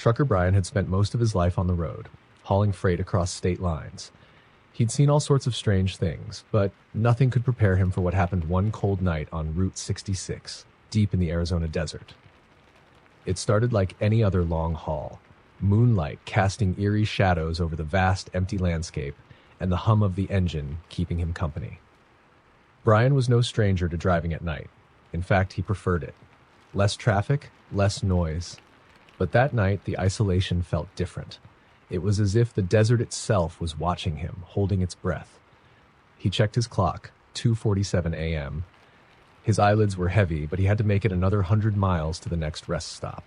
Trucker Brian had spent most of his life on the road, hauling freight across state lines. He'd seen all sorts of strange things, but nothing could prepare him for what happened one cold night on Route 66, deep in the Arizona desert. It started like any other long haul, moonlight casting eerie shadows over the vast, empty landscape, and the hum of the engine keeping him company. Brian was no stranger to driving at night. In fact, he preferred it. Less traffic, less noise. But that night, the isolation felt different. It was as if the desert itself was watching him, holding its breath. He checked his clock, 2:47 a.m. His eyelids were heavy, but he had to make it another 100 miles to the next rest stop.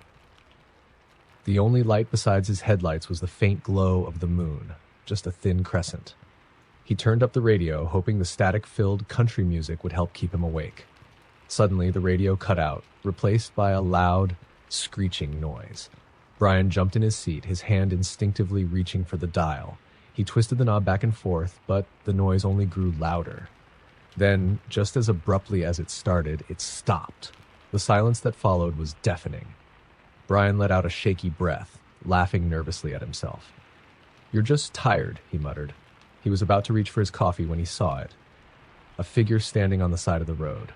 The only light besides his headlights was the faint glow of the moon, just a thin crescent. He turned up the radio, hoping the static-filled country music would help keep him awake. Suddenly, the radio cut out, replaced by a loud, screeching noise. Brian jumped in his seat, his hand instinctively reaching for the dial. He twisted the knob back and forth, but the noise only grew louder. Then, just as abruptly as it started, it stopped. The silence that followed was deafening. Brian let out a shaky breath, laughing nervously at himself. "You're just tired," he muttered. He was about to reach for his coffee when he saw it. A figure standing on the side of the road.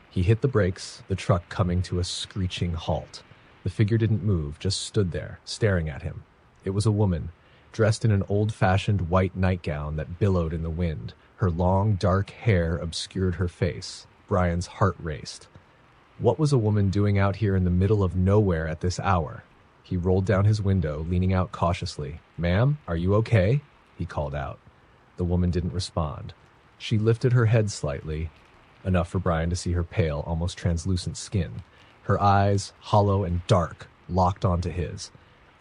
He hit the brakes, the truck coming to a screeching halt. The figure didn't move, just stood there, staring at him. It was a woman, dressed in an old-fashioned white nightgown that billowed in the wind. Her long, dark hair obscured her face. Brian's heart raced. What was a woman doing out here in the middle of nowhere at this hour? He rolled down his window, leaning out cautiously. "Ma'am, are you okay?" he called out. The woman didn't respond. She lifted her head slightly, enough for Brian to see her pale, almost translucent skin. Her eyes, hollow and dark, locked onto his.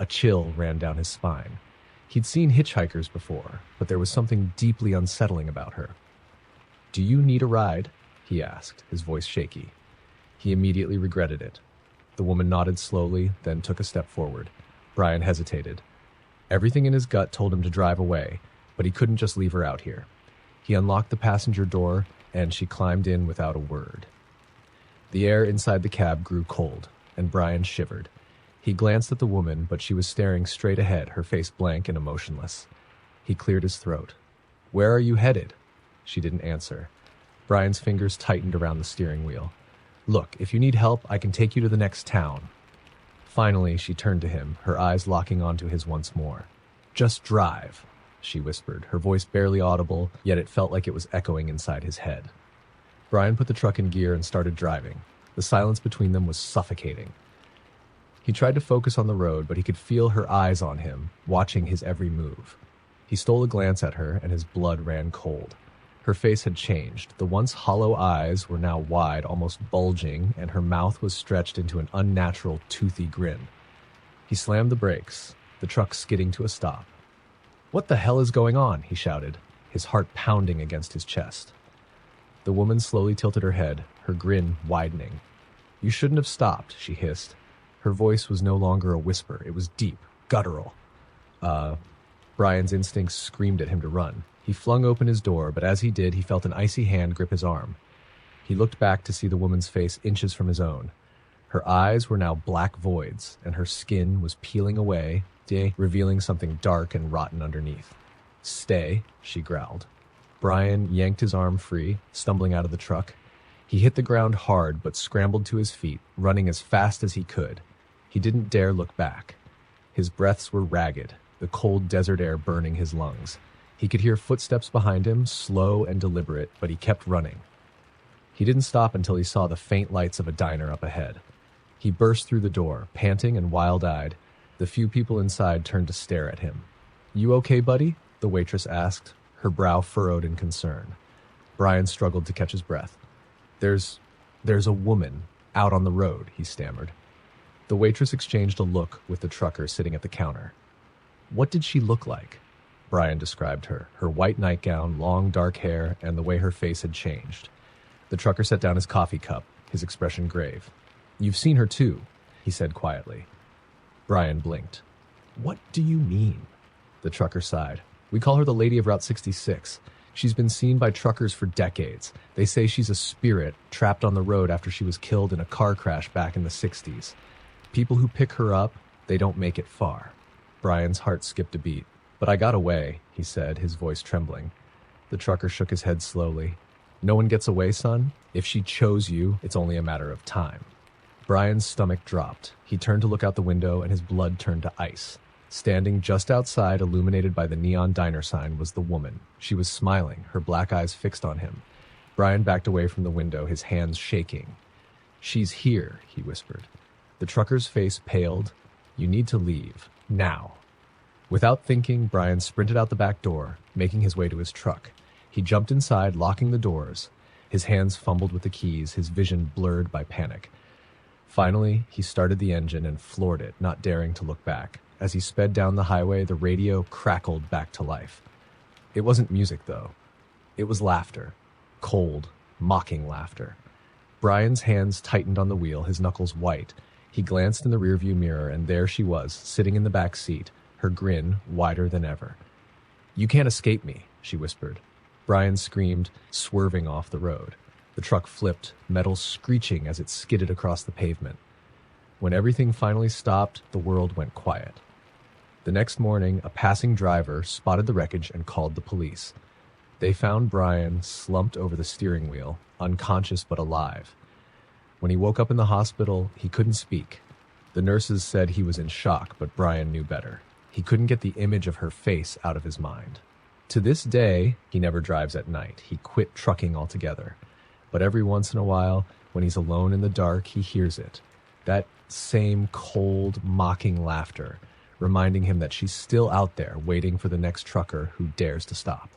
A chill ran down his spine. He'd seen hitchhikers before, but there was something deeply unsettling about her. "Do you need a ride?" he asked, his voice shaky. He immediately regretted it. The woman nodded slowly, then took a step forward. Brian hesitated. Everything in his gut told him to drive away, but he couldn't just leave her out here. He unlocked the passenger door, and she climbed in without a word. The air inside the cab grew cold, and Brian shivered. He glanced at the woman, but she was staring straight ahead, her face blank and emotionless. He cleared his throat. "Where are you headed?" She didn't answer. Brian's fingers tightened around the steering wheel. "Look, if you need help, I can take you to the next town." Finally, she turned to him, her eyes locking onto his once more. "Just drive," she whispered, her voice barely audible, yet it felt like it was echoing inside his head. Brian put the truck in gear and started driving. The silence between them was suffocating. He tried to focus on the road, but he could feel her eyes on him, watching his every move. He stole a glance at her, and his blood ran cold. Her face had changed. The once hollow eyes were now wide, almost bulging, and her mouth was stretched into an unnatural, toothy grin. He slammed the brakes, the truck skidding to a stop. "What the hell is going on?" he shouted, his heart pounding against his chest. The woman slowly tilted her head, her grin widening. "You shouldn't have stopped," she hissed. Her voice was no longer a whisper. It was deep, guttural. Brian's instincts screamed at him to run. He flung open his door, but as he did, he felt an icy hand grip his arm. He looked back to see the woman's face inches from his own. Her eyes were now black voids, and her skin was peeling away, revealing something dark and rotten underneath. "Stay," she growled. Brian yanked his arm free, stumbling out of the truck. He hit the ground hard, but scrambled to his feet, running as fast as he could. He didn't dare look back. His breaths were ragged, the cold desert air burning his lungs. He could hear footsteps behind him, slow and deliberate, but he kept running. He didn't stop until he saw the faint lights of a diner up ahead. He burst through the door, panting and wild-eyed. The few people inside turned to stare at him. "You okay, buddy?" the waitress asked, her brow furrowed in concern. Brian struggled to catch his breath. There's a woman out on the road," he stammered. The waitress exchanged a look with the trucker sitting at the counter. "What did she look like?" Brian described her white nightgown, long dark hair, and the way her face had changed. The trucker set down his coffee cup, his expression grave. "You've seen her too," he said quietly. Brian blinked. "What do you mean?" The trucker sighed. "We call her the Lady of Route 66. She's been seen by truckers for decades. They say she's a spirit trapped on the road after she was killed in a car crash back in the 60s. People who pick her up They don't make it far. Brian's heart skipped a beat. But I got away, he said, his voice trembling. The trucker shook his head slowly. No one gets away, son. If she chose you, it's only a matter of time. Brian's stomach dropped. He turned to look out the window and his blood turned to ice. Standing just outside, illuminated by the neon diner sign, was the woman. She was smiling, her black eyes fixed on him. Brian backed away from the window, his hands shaking. She's here, he whispered. The trucker's face paled. You need to leave. Now. Without thinking, Brian sprinted out the back door, making his way to his truck. He jumped inside, locking the doors. His hands fumbled with the keys, his vision blurred by panic. Finally, he started the engine and floored it, not daring to look back. As he sped down the highway, the radio crackled back to life. It wasn't music, though. It was laughter. Cold, mocking laughter. Brian's hands tightened on the wheel, his knuckles white. He glanced in the rearview mirror, and there she was, sitting in the back seat, her grin wider than ever. You can't escape me, she whispered. Brian screamed, swerving off the road. The truck flipped, metal screeching as it skidded across the pavement. When everything finally stopped, the world went quiet. The next morning, a passing driver spotted the wreckage and called the police. They found Brian slumped over the steering wheel, unconscious but alive. When he woke up in the hospital, he couldn't speak. The nurses said he was in shock, but Brian knew better. He couldn't get the image of her face out of his mind. To this day, he never drives at night. He quit trucking altogether. But every once in a while, when he's alone in the dark, he hears it. That same cold, mocking laughter, reminding him that she's still out there waiting for the next trucker who dares to stop.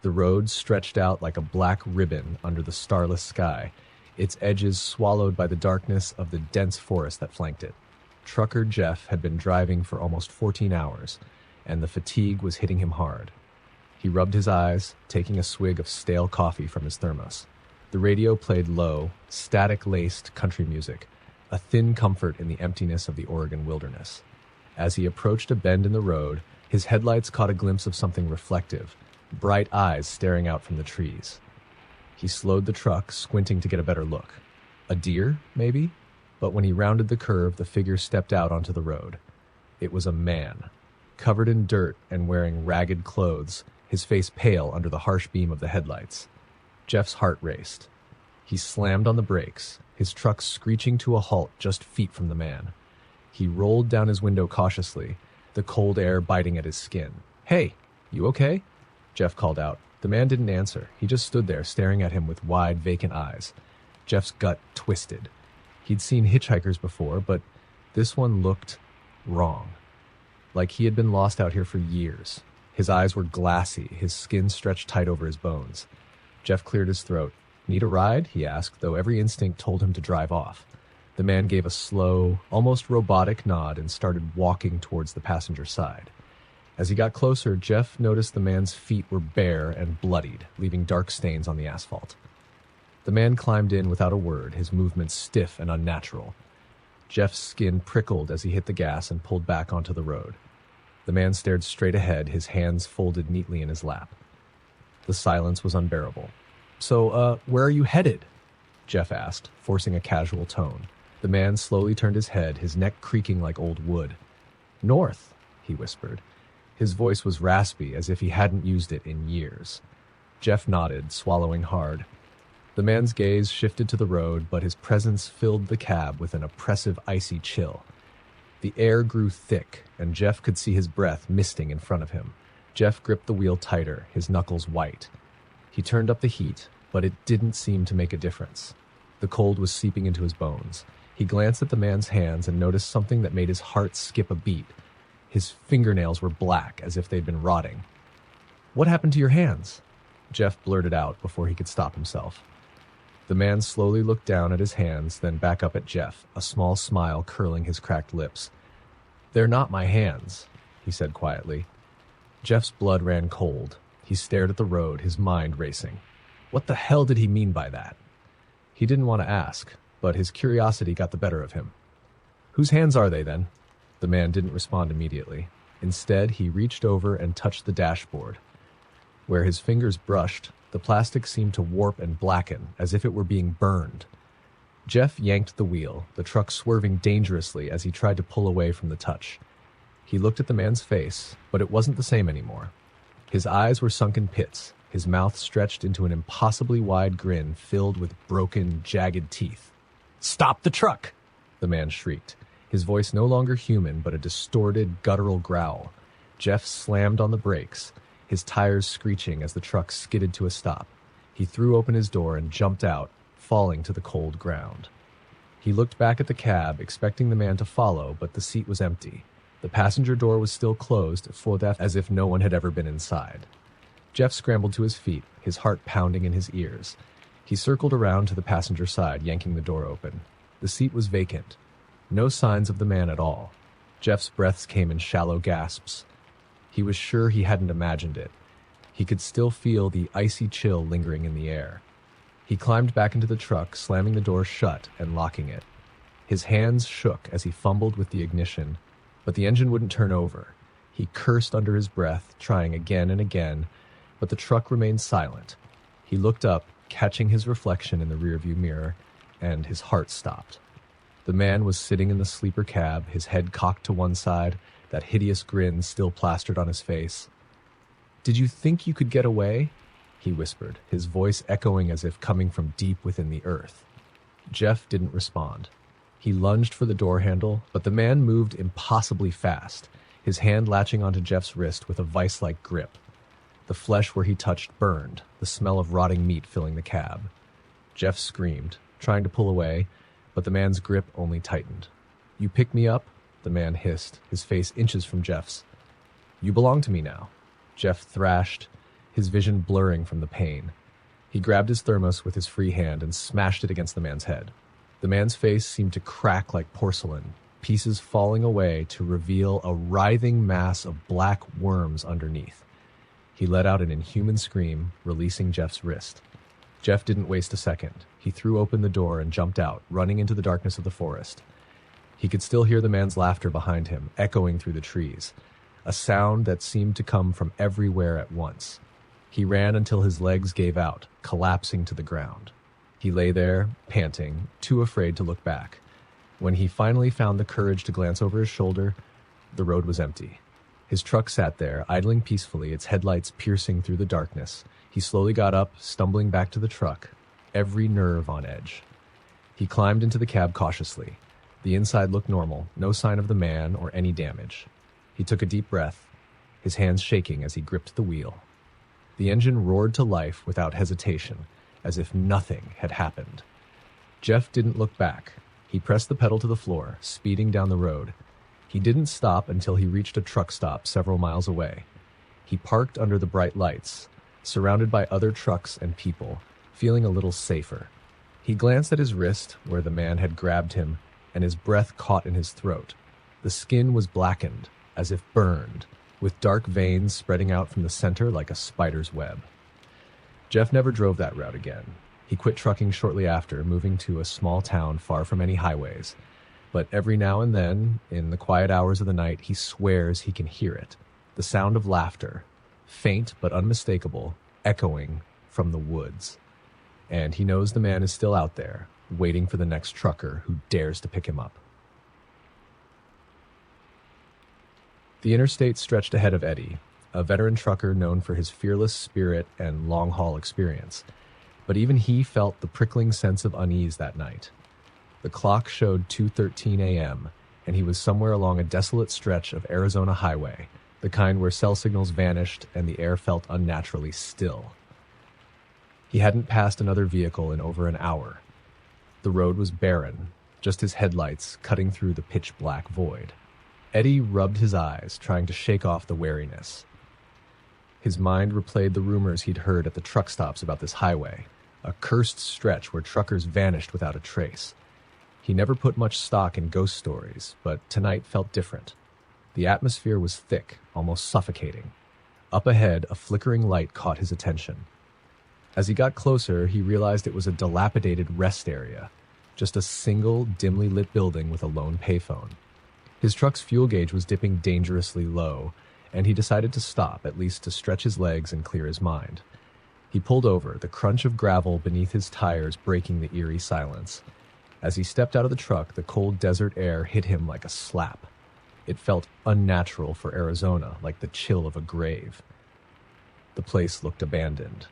The road stretched out like a black ribbon under the starless sky, its edges swallowed by the darkness of the dense forest that flanked it. Trucker Jeff had been driving for almost 14 hours, and the fatigue was hitting him hard. He rubbed his eyes, taking a swig of stale coffee from his thermos. The radio played low, static-laced country music, a thin comfort in the emptiness of the Oregon wilderness. As he approached a bend in the road, his headlights caught a glimpse of something reflective, bright eyes staring out from the trees. He slowed the truck, squinting to get a better look. A deer, maybe? But when he rounded the curve, the figure stepped out onto the road. It was a man, covered in dirt and wearing ragged clothes, his face pale under the harsh beam of the headlights. Jeff's heart raced. He slammed on the brakes, his truck screeching to a halt just feet from the man. He rolled down his window cautiously, the cold air biting at his skin. Hey, you okay? Jeff called out. The man didn't answer. He just stood there, staring at him with wide, vacant eyes. Jeff's gut twisted. He'd seen hitchhikers before, but this one looked wrong. Like he had been lost out here for years. His eyes were glassy, his skin stretched tight over his bones. Jeff cleared his throat. Need a ride? He asked, though every instinct told him to drive off. The man gave a slow, almost robotic nod and started walking towards the passenger side. As he got closer, Jeff noticed the man's feet were bare and bloodied, leaving dark stains on the asphalt. The man climbed in without a word, his movements stiff and unnatural. Jeff's skin prickled as he hit the gas and pulled back onto the road. The man stared straight ahead, his hands folded neatly in his lap. The silence was unbearable. So, where are you headed? Jeff asked, forcing a casual tone. The man slowly turned his head, his neck creaking like old wood. North, he whispered. His voice was raspy, as if he hadn't used it in years. Jeff nodded, swallowing hard. The man's gaze shifted to the road, but his presence filled the cab with an oppressive, icy chill. The air grew thick, and Jeff could see his breath misting in front of him. Jeff gripped the wheel tighter, his knuckles white. He turned up the heat, but it didn't seem to make a difference. The cold was seeping into his bones. He glanced at the man's hands and noticed something that made his heart skip a beat. His fingernails were black, as if they'd been rotting. What happened to your hands? Jeff blurted out before he could stop himself. The man slowly looked down at his hands, then back up at Jeff, a small smile curling his cracked lips. They're not my hands, he said quietly. Jeff's blood ran cold. He stared at the road, his mind racing. What the hell did he mean by that? He didn't want to ask, but his curiosity got the better of him. Whose hands are they, then? The man didn't respond immediately. Instead, he reached over and touched the dashboard. Where his fingers brushed, the plastic seemed to warp and blacken, as if it were being burned. Jeff yanked the wheel, the truck swerving dangerously as he tried to pull away from the touch. He looked at the man's face, but it wasn't the same anymore. His eyes were sunken pits, his mouth stretched into an impossibly wide grin filled with broken, jagged teeth. "Stop the truck!" the man shrieked, his voice no longer human but a distorted, guttural growl. Jeff slammed on the brakes, his tires screeching as the truck skidded to a stop. He threw open his door and jumped out, falling to the cold ground. He looked back at the cab, expecting the man to follow, but the seat was empty. The passenger door was still closed, as if no one had ever been inside. Jeff scrambled to his feet, his heart pounding in his ears. He circled around to the passenger side, yanking the door open. The seat was vacant. No signs of the man at all. Jeff's breaths came in shallow gasps. He was sure he hadn't imagined it. He could still feel the icy chill lingering in the air. He climbed back into the truck, slamming the door shut and locking it. His hands shook as he fumbled with the ignition, but the engine wouldn't turn over. He cursed under his breath, trying again and again, but the truck remained silent. He looked up, catching his reflection in the rearview mirror, and his heart stopped. The man was sitting in the sleeper cab, his head cocked to one side, that hideous grin still plastered on his face. "Did you think you could get away?" he whispered, his voice echoing as if coming from deep within the earth. Jeff didn't respond. He lunged for the door handle, but the man moved impossibly fast, his hand latching onto Jeff's wrist with a vice-like grip. The flesh where he touched burned, the smell of rotting meat filling the cab. Jeff screamed, trying to pull away, but the man's grip only tightened. "You pick me up?" the man hissed, his face inches from Jeff's. "You belong to me now," Jeff thrashed, his vision blurring from the pain. He grabbed his thermos with his free hand and smashed it against the man's head. The man's face seemed to crack like porcelain, pieces falling away to reveal a writhing mass of black worms underneath. He let out an inhuman scream, releasing Jeff's wrist. Jeff didn't waste a second. He threw open the door and jumped out, running into the darkness of the forest. He could still hear the man's laughter behind him, echoing through the trees, a sound that seemed to come from everywhere at once. He ran until his legs gave out, collapsing to the ground. He lay there, panting, too afraid to look back. When he finally found the courage to glance over his shoulder, the road was empty. His truck sat there, idling peacefully, its headlights piercing through the darkness. He slowly got up, stumbling back to the truck, every nerve on edge. He climbed into the cab cautiously. The inside looked normal, no sign of the man or any damage. He took a deep breath, his hands shaking as he gripped the wheel. The engine roared to life without hesitation, as if nothing had happened. Jeff didn't look back. He pressed the pedal to the floor, speeding down the road. He didn't stop until he reached a truck stop several miles away. He parked under the bright lights, surrounded by other trucks and people, feeling a little safer. He glanced at his wrist, where the man had grabbed him, and his breath caught in his throat. The skin was blackened, as if burned, with dark veins spreading out from the center like a spider's web. Jeff never drove that route again. He quit trucking shortly after, moving to a small town far from any highways. But every now and then, in the quiet hours of the night, he swears he can hear it. The sound of laughter, faint but unmistakable, echoing from the woods. And he knows the man is still out there, waiting for the next trucker who dares to pick him up. The interstate stretched ahead of Eddie, a veteran trucker known for his fearless spirit and long-haul experience. But even he felt the prickling sense of unease that night. The clock showed 2:13 a.m., and he was somewhere along a desolate stretch of Arizona highway, the kind where cell signals vanished and the air felt unnaturally still. He hadn't passed another vehicle in over an hour. The road was barren, just his headlights cutting through the pitch-black void. Eddie rubbed his eyes, trying to shake off the wariness. His mind replayed the rumors he'd heard at the truck stops about this highway, a cursed stretch where truckers vanished without a trace. He never put much stock in ghost stories, but tonight felt different. The atmosphere was thick, almost suffocating. Up ahead, a flickering light caught his attention. As he got closer, he realized it was a dilapidated rest area, just a single, dimly lit building with a lone payphone. His truck's fuel gauge was dipping dangerously low, and he decided to stop, at least to stretch his legs and clear his mind. He pulled over, the crunch of gravel beneath his tires breaking the eerie silence. As he stepped out of the truck, the cold desert air hit him like a slap. It felt unnatural for Arizona, like the chill of a grave. The place looked abandoned.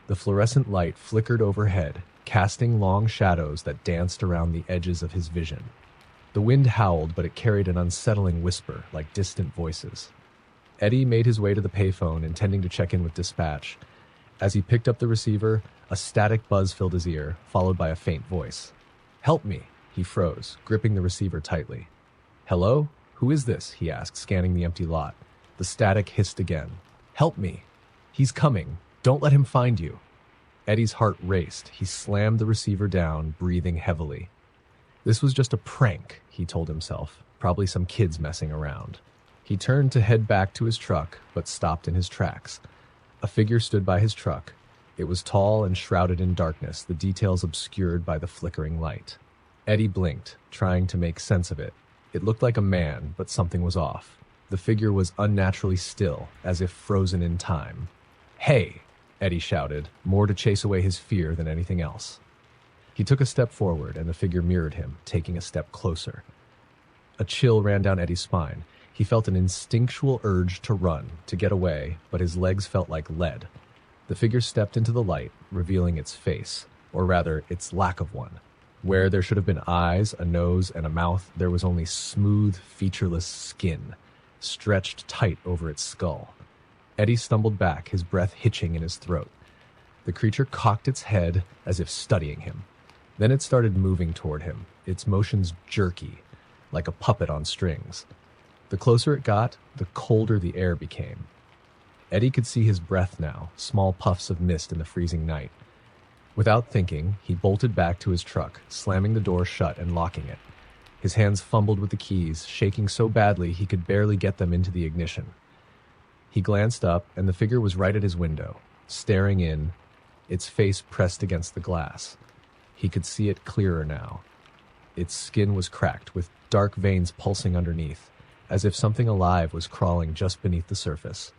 The fluorescent light flickered overhead, casting long shadows that danced around the edges of his vision. The wind howled, but it carried an unsettling whisper, like distant voices. Eddie made his way to the payphone, intending to check in with dispatch. As he picked up the receiver, a static buzz filled his ear, followed by a faint voice. "Help me!" He froze, gripping the receiver tightly. "Hello? Who is this?" he asked, scanning the empty lot. The static hissed again. "Help me! He's coming! Don't let him find you!" Eddie's heart raced. He slammed the receiver down, breathing heavily. This was just a prank, he told himself. Probably some kids messing around. He turned to head back to his truck, but stopped in his tracks. A figure stood by his truck. It was tall and shrouded in darkness, the details obscured by the flickering light. Eddie blinked, trying to make sense of it. It looked like a man, but something was off. The figure was unnaturally still, as if frozen in time. "Hey!" Eddie shouted, more to chase away his fear than anything else. He took a step forward, and the figure mirrored him, taking a step closer. A chill ran down Eddie's spine. He felt an instinctual urge to run, to get away, but his legs felt like lead. The figure stepped into the light, revealing its face, or rather, its lack of one. Where there should have been eyes, a nose, and a mouth, there was only smooth, featureless skin, stretched tight over its skull. Eddie stumbled back, his breath hitching in his throat. The creature cocked its head as if studying him. Then it started moving toward him, its motions jerky, like a puppet on strings. The closer it got, the colder the air became. Eddie could see his breath now, small puffs of mist in the freezing night. Without thinking, he bolted back to his truck, slamming the door shut and locking it. His hands fumbled with the keys, shaking so badly he could barely get them into the ignition. He glanced up, and the figure was right at his window, staring in, its face pressed against the glass. He could see it clearer now. Its skin was cracked, with dark veins pulsing underneath, as if something alive was crawling just beneath the surface.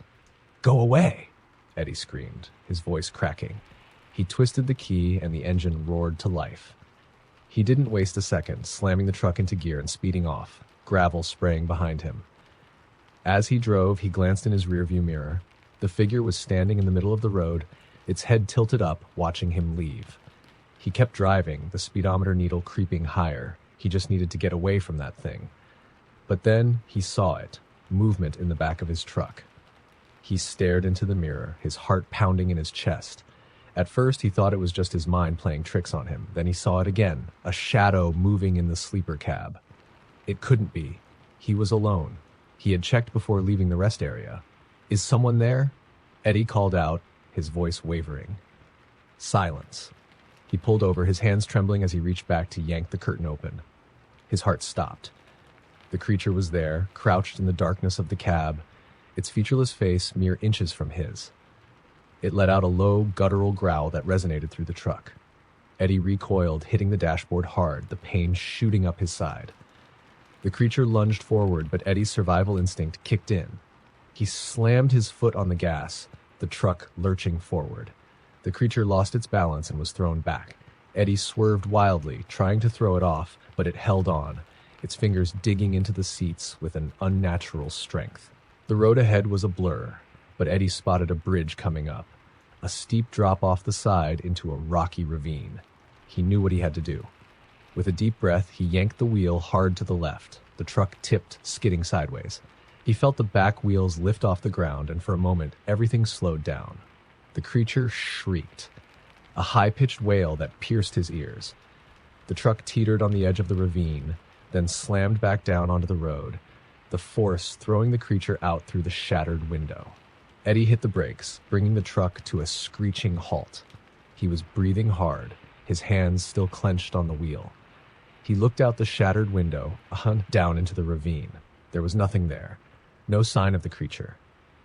"Go away!" Eddie screamed, his voice cracking. He twisted the key, and the engine roared to life. He didn't waste a second, slamming the truck into gear and speeding off, gravel spraying behind him. As he drove, he glanced in his rearview mirror. The figure was standing in the middle of the road, its head tilted up, watching him leave. He kept driving, the speedometer needle creeping higher. He just needed to get away from that thing. But then he saw it, movement in the back of his truck. He stared into the mirror, his heart pounding in his chest. At first, he thought it was just his mind playing tricks on him. Then he saw it again, a shadow moving in the sleeper cab. It couldn't be. He was alone. He had checked before leaving the rest area. "Is someone there?" Eddie called out, his voice wavering. Silence. He pulled over, his hands trembling as he reached back to yank the curtain open. His heart stopped. The creature was there, crouched in the darkness of the cab, its featureless face mere inches from his. It let out a low, guttural growl that resonated through the truck. Eddie recoiled, hitting the dashboard hard, the pain shooting up his side. The creature lunged forward, but Eddie's survival instinct kicked in. He slammed his foot on the gas, the truck lurching forward. The creature lost its balance and was thrown back. Eddie swerved wildly, trying to throw it off, but it held on, its fingers digging into the seats with an unnatural strength. The road ahead was a blur, but Eddie spotted a bridge coming up, a steep drop off the side into a rocky ravine. He knew what he had to do. With a deep breath, he yanked the wheel hard to the left. The truck tipped, skidding sideways. He felt the back wheels lift off the ground, and for a moment, everything slowed down. The creature shrieked, a high-pitched wail that pierced his ears. The truck teetered on the edge of the ravine, then slammed back down onto the road, the force throwing the creature out through the shattered window. Eddie hit the brakes, bringing the truck to a screeching halt. He was breathing hard, his hands still clenched on the wheel. He looked out the shattered window, down into the ravine. There was nothing there, no sign of the creature.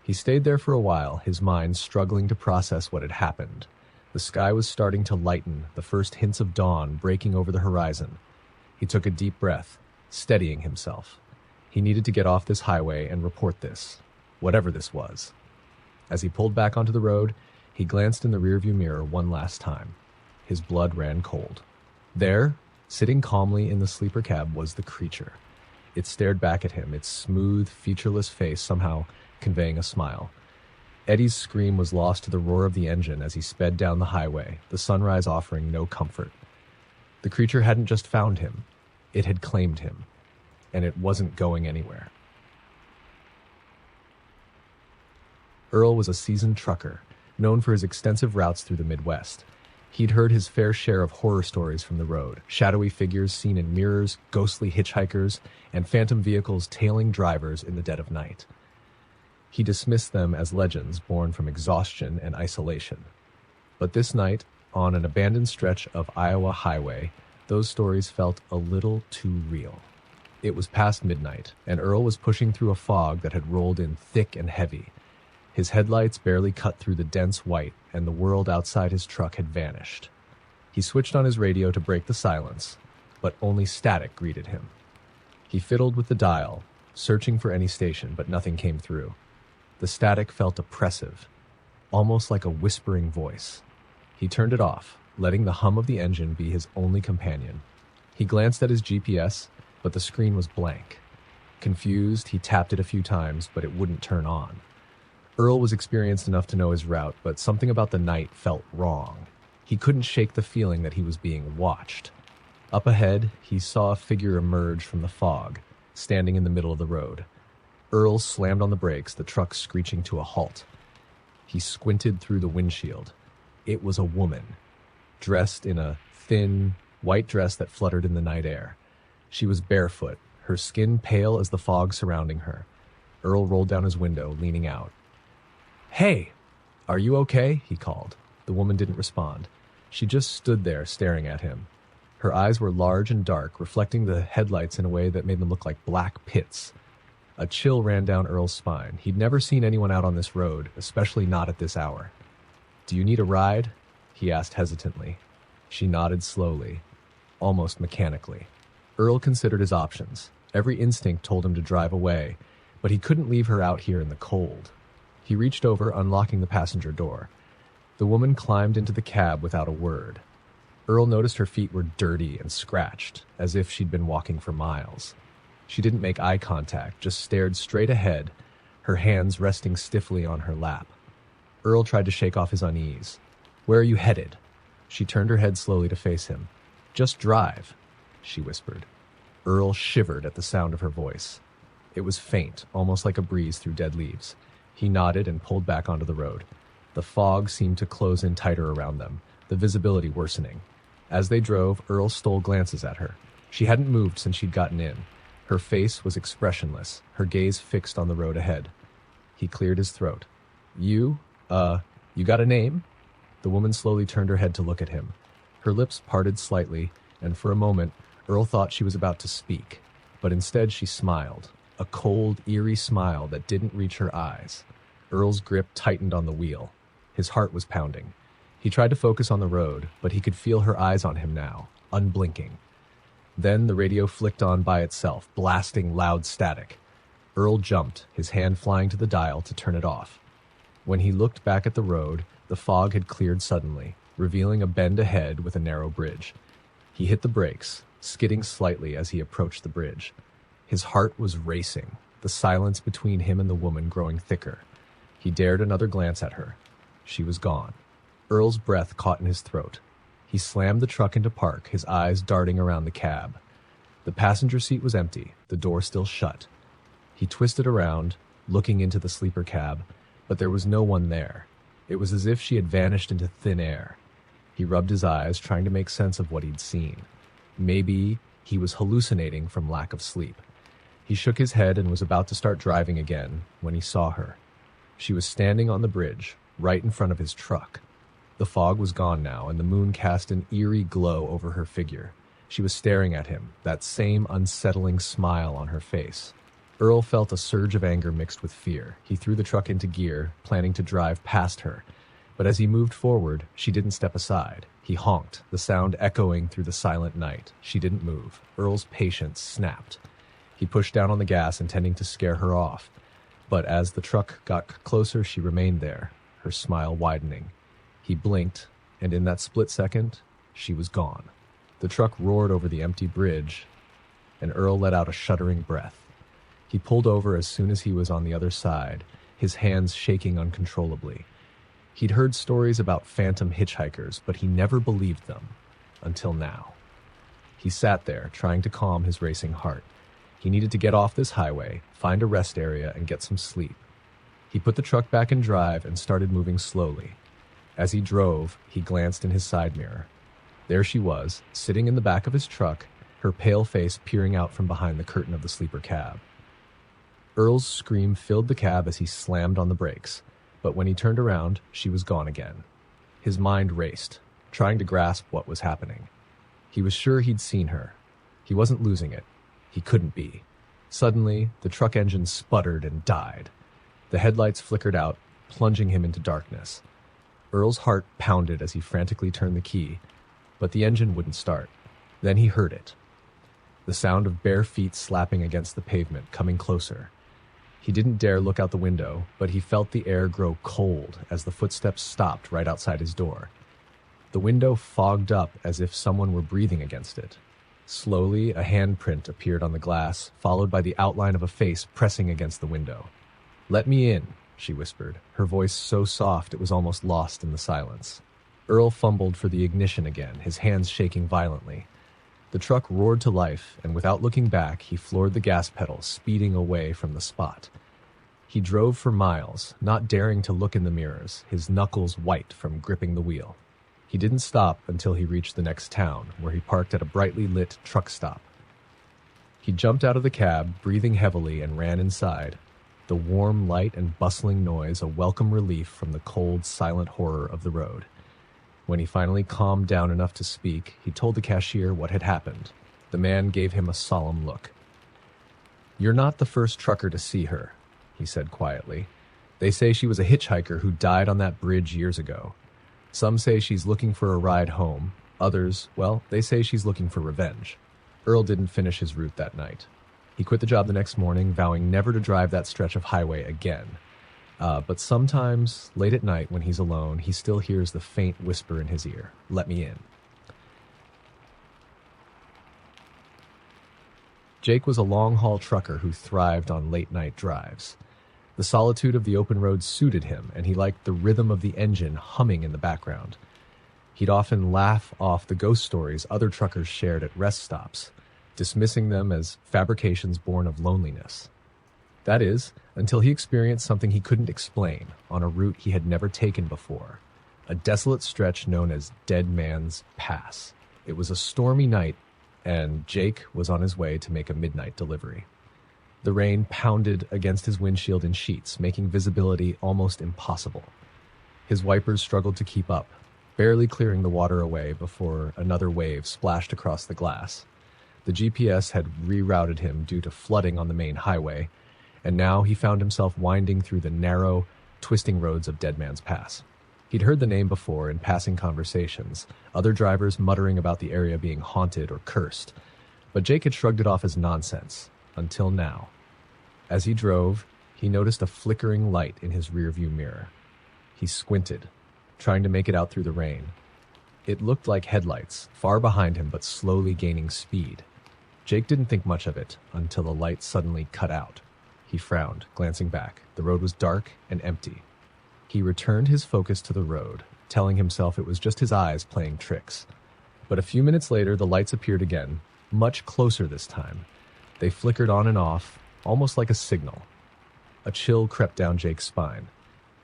He stayed there for a while, his mind struggling to process what had happened. The sky was starting to lighten, the first hints of dawn breaking over the horizon. He took a deep breath, steadying himself. He needed to get off this highway and report this, whatever this was. As he pulled back onto the road, he glanced in the rearview mirror one last time. His blood ran cold. There, Sitting calmly in the sleeper cab was the creature. It stared back at him, its smooth, featureless face somehow conveying a smile. Eddie's scream was lost to the roar of the engine as he sped down the highway, the sunrise offering no comfort. The creature hadn't just found him, it had claimed him, and it wasn't going anywhere. Earl was a seasoned trucker, known for his extensive routes through the Midwest. He'd heard his fair share of horror stories from the road, shadowy figures seen in mirrors, ghostly hitchhikers, and phantom vehicles tailing drivers in the dead of night. He dismissed them as legends born from exhaustion and isolation. But this night, on an abandoned stretch of Iowa highway, those stories felt a little too real. It was past midnight, and Earl was pushing through a fog that had rolled in thick and heavy. His headlights barely cut through the dense white, and the world outside his truck had vanished. He switched on his radio to break the silence, but only static greeted him. He fiddled with the dial, searching for any station, but nothing came through. The static felt oppressive, almost like a whispering voice. He turned it off, letting the hum of the engine be his only companion. He glanced at his GPS, but the screen was blank. Confused, he tapped it a few times, but it wouldn't turn on. Earl was experienced enough to know his route, but something about the night felt wrong. He couldn't shake the feeling that he was being watched. Up ahead, he saw a figure emerge from the fog, standing in the middle of the road. Earl slammed on the brakes, the truck screeching to a halt. He squinted through the windshield. It was a woman, dressed in a thin, white dress that fluttered in the night air. She was barefoot, her skin pale as the fog surrounding her. Earl rolled down his window, leaning out. "Hey, are you okay?" he called. The woman didn't respond. She just stood there staring at him. Her eyes were large and dark, reflecting the headlights in a way that made them look like black pits. A chill ran down Earl's spine. He'd never seen anyone out on this road, especially not at this hour. "Do you need a ride?" he asked hesitantly. She nodded slowly, almost mechanically. Earl considered his options. Every instinct told him to drive away, but he couldn't leave her out here in the cold. He reached over, unlocking the passenger door. The woman climbed into the cab without a word. Earl noticed her feet were dirty and scratched, as if she'd been walking for miles. She didn't make eye contact, just stared straight ahead, her hands resting stiffly on her lap. Earl tried to shake off his unease. "Where are you headed?" She turned her head slowly to face him. "Just drive," she whispered. Earl shivered at the sound of her voice. It was faint, almost like a breeze through dead leaves. He nodded and pulled back onto the road. The fog seemed to close in tighter around them, the visibility worsening. As they drove, Earl stole glances at her. She hadn't moved since she'd gotten in. Her face was expressionless, her gaze fixed on the road ahead. He cleared his throat. You got a name?" The woman slowly turned her head to look at him. Her lips parted slightly, and for a moment, Earl thought she was about to speak. But instead she smiled, a cold, eerie smile that didn't reach her eyes. Earl's grip tightened on the wheel. His heart was pounding. He tried to focus on the road, but he could feel her eyes on him now, unblinking. Then the radio flicked on by itself, blasting loud static. Earl jumped, his hand flying to the dial to turn it off. When he looked back at the road, the fog had cleared suddenly, revealing a bend ahead with a narrow bridge. He hit the brakes, skidding slightly as he approached the bridge. His heart was racing, the silence between him and the woman growing thicker. He dared another glance at her. She was gone. Earl's breath caught in his throat. He slammed the truck into park, his eyes darting around the cab. The passenger seat was empty, the door still shut. He twisted around, looking into the sleeper cab, but there was no one there. It was as if she had vanished into thin air. He rubbed his eyes, trying to make sense of what he'd seen. Maybe he was hallucinating from lack of sleep. He shook his head and was about to start driving again when he saw her. She was standing on the bridge, right in front of his truck. The fog was gone now, and the moon cast an eerie glow over her figure. She was staring at him, that same unsettling smile on her face. Earl felt a surge of anger mixed with fear. He threw the truck into gear, planning to drive past her. But as he moved forward, she didn't step aside. He honked, the sound echoing through the silent night. She didn't move. Earl's patience snapped. He pushed down on the gas, intending to scare her off. But as the truck got closer, she remained there, her smile widening. He blinked, and in that split second, she was gone. The truck roared over the empty bridge, and Earl let out a shuddering breath. He pulled over as soon as he was on the other side, his hands shaking uncontrollably. He'd heard stories about phantom hitchhikers, but he never believed them, until now. He sat there, trying to calm his racing heart. He needed to get off this highway, find a rest area, and get some sleep. He put the truck back in drive and started moving slowly. As he drove, he glanced in his side mirror. There she was, sitting in the back of his truck, her pale face peering out from behind the curtain of the sleeper cab. Earl's scream filled the cab as he slammed on the brakes, but when he turned around, she was gone again. His mind raced, trying to grasp what was happening. He was sure he'd seen her. He wasn't losing it. He couldn't be. Suddenly, the truck engine sputtered and died. The headlights flickered out, plunging him into darkness. Earl's heart pounded as he frantically turned the key, but the engine wouldn't start. Then he heard it. The sound of bare feet slapping against the pavement, coming closer. He didn't dare look out the window, but he felt the air grow cold as the footsteps stopped right outside his door. The window fogged up as if someone were breathing against it. Slowly, a handprint appeared on the glass, followed by the outline of a face pressing against the window. "Let me in," she whispered, her voice so soft it was almost lost in the silence. Earl fumbled for the ignition again, his hands shaking violently. The truck roared to life, and without looking back, he floored the gas pedal, speeding away from the spot. He drove for miles, not daring to look in the mirrors, his knuckles white from gripping the wheel. He didn't stop until he reached the next town, where he parked at a brightly lit truck stop. He jumped out of the cab, breathing heavily, and ran inside. The warm light and bustling noise a welcome relief from the cold, silent horror of the road. When he finally calmed down enough to speak, he told the cashier what had happened. The man gave him a solemn look. "You're not the first trucker to see her," he said quietly. "They say she was a hitchhiker who died on that bridge years ago. Some say she's looking for a ride home. Others, well, they say she's looking for revenge." Earl didn't finish his route that night. He quit the job the next morning, vowing never to drive that stretch of highway again. But sometimes, late at night when he's alone, he still hears the faint whisper in his ear, "Let me in." Jake was a long-haul trucker who thrived on late-night drives. The solitude of the open road suited him, and he liked the rhythm of the engine humming in the background. He'd often laugh off the ghost stories other truckers shared at rest stops, dismissing them as fabrications born of loneliness. That is, until he experienced something he couldn't explain on a route he had never taken before, a desolate stretch known as Dead Man's Pass. It was a stormy night, and Jake was on his way to make a midnight delivery. The rain pounded against his windshield in sheets, making visibility almost impossible. His wipers struggled to keep up, barely clearing the water away before another wave splashed across the glass. The GPS had rerouted him due to flooding on the main highway, and now he found himself winding through the narrow, twisting roads of Dead Man's Pass. He'd heard the name before in passing conversations, other drivers muttering about the area being haunted or cursed, but Jake had shrugged it off as nonsense, until now. As he drove, he noticed a flickering light in his rearview mirror. He squinted, trying to make it out through the rain. It looked like headlights, far behind him but slowly gaining speed. Jake didn't think much of it until the light suddenly cut out. He frowned, glancing back. The road was dark and empty. He returned his focus to the road, telling himself it was just his eyes playing tricks. But a few minutes later, the lights appeared again, much closer this time. They flickered on and off, almost like a signal. A chill crept down Jake's spine.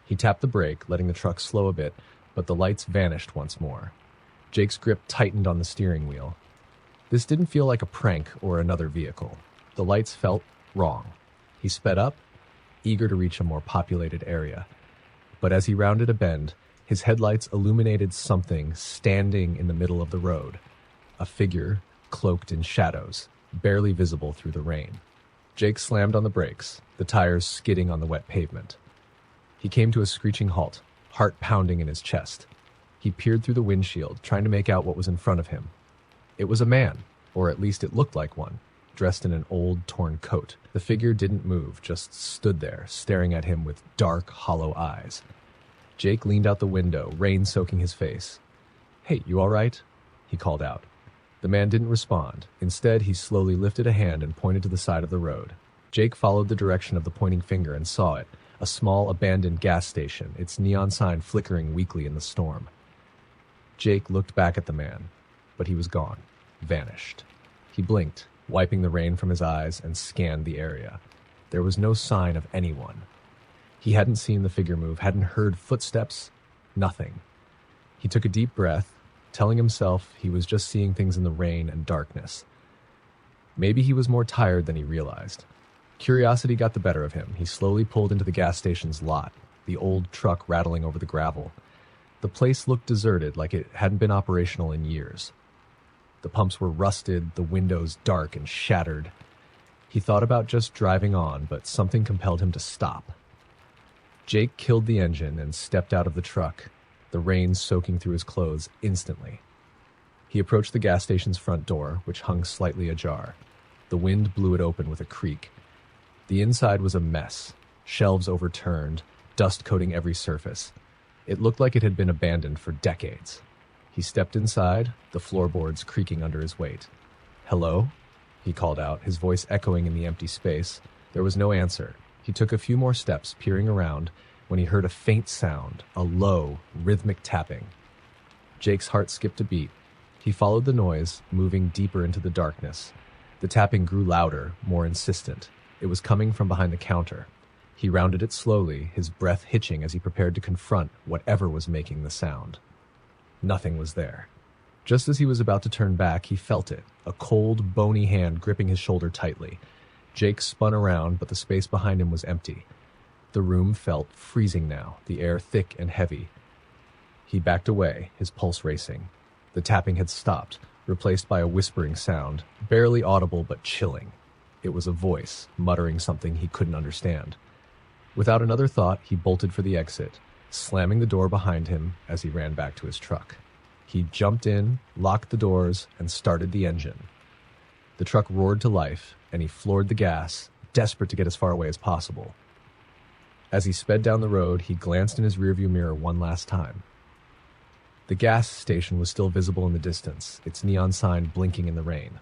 He tapped the brake, letting the truck slow a bit, but the lights vanished once more. Jake's grip tightened on the steering wheel. This didn't feel like a prank or another vehicle. The lights felt wrong. He sped up, eager to reach a more populated area. But as he rounded a bend, his headlights illuminated something standing in the middle of the road. A figure cloaked in shadows, barely visible through the rain. Jake slammed on the brakes, the tires skidding on the wet pavement. He came to a screeching halt, heart pounding in his chest. He peered through the windshield, trying to make out what was in front of him. It was a man, or at least it looked like one, dressed in an old, torn coat. The figure didn't move, just stood there, staring at him with dark, hollow eyes. Jake leaned out the window, rain soaking his face. "Hey, you all right?" he called out. The man didn't respond. Instead, he slowly lifted a hand and pointed to the side of the road. Jake followed the direction of the pointing finger and saw it, a small abandoned gas station, its neon sign flickering weakly in the storm. Jake looked back at the man, but he was gone, vanished. He blinked, wiping the rain from his eyes, and scanned the area. There was no sign of anyone. He hadn't seen the figure move, hadn't heard footsteps, nothing. He took a deep breath, telling himself he was just seeing things in the rain and darkness. Maybe he was more tired than he realized. Curiosity got the better of him. He slowly pulled into the gas station's lot, the old truck rattling over the gravel. The place looked deserted, like it hadn't been operational in years. The pumps were rusted, the windows dark and shattered. He thought about just driving on, but something compelled him to stop. Jake killed the engine and stepped out of the truck, the rain soaking through his clothes instantly. He approached the gas station's front door, which hung slightly ajar. The wind blew it open with a creak. The inside was a mess, shelves overturned, dust coating every surface. It looked like it had been abandoned for decades. He stepped inside, the floorboards creaking under his weight. "Hello?" he called out, his voice echoing in the empty space. There was no answer. He took a few more steps, peering around, when he heard a faint sound, a low, rhythmic tapping. Jake's heart skipped a beat. He followed the noise, moving deeper into the darkness. The tapping grew louder, more insistent. It was coming from behind the counter. He rounded it slowly, his breath hitching as he prepared to confront whatever was making the sound. Nothing was there. Just as he was about to turn back, he felt it, a cold, bony hand gripping his shoulder tightly. Jake spun around, but the space behind him was empty. The room felt freezing now, the air thick and heavy. He backed away, his pulse racing. The tapping had stopped, replaced by a whispering sound, barely audible but chilling. It was a voice, muttering something he couldn't understand. Without another thought, he bolted for the exit, slamming the door behind him as he ran back to his truck. He jumped in, locked the doors, and started the engine. The truck roared to life, and he floored the gas, desperate to get as far away as possible. As he sped down the road, he glanced in his rearview mirror one last time. The gas station was still visible in the distance, its neon sign blinking in the rain.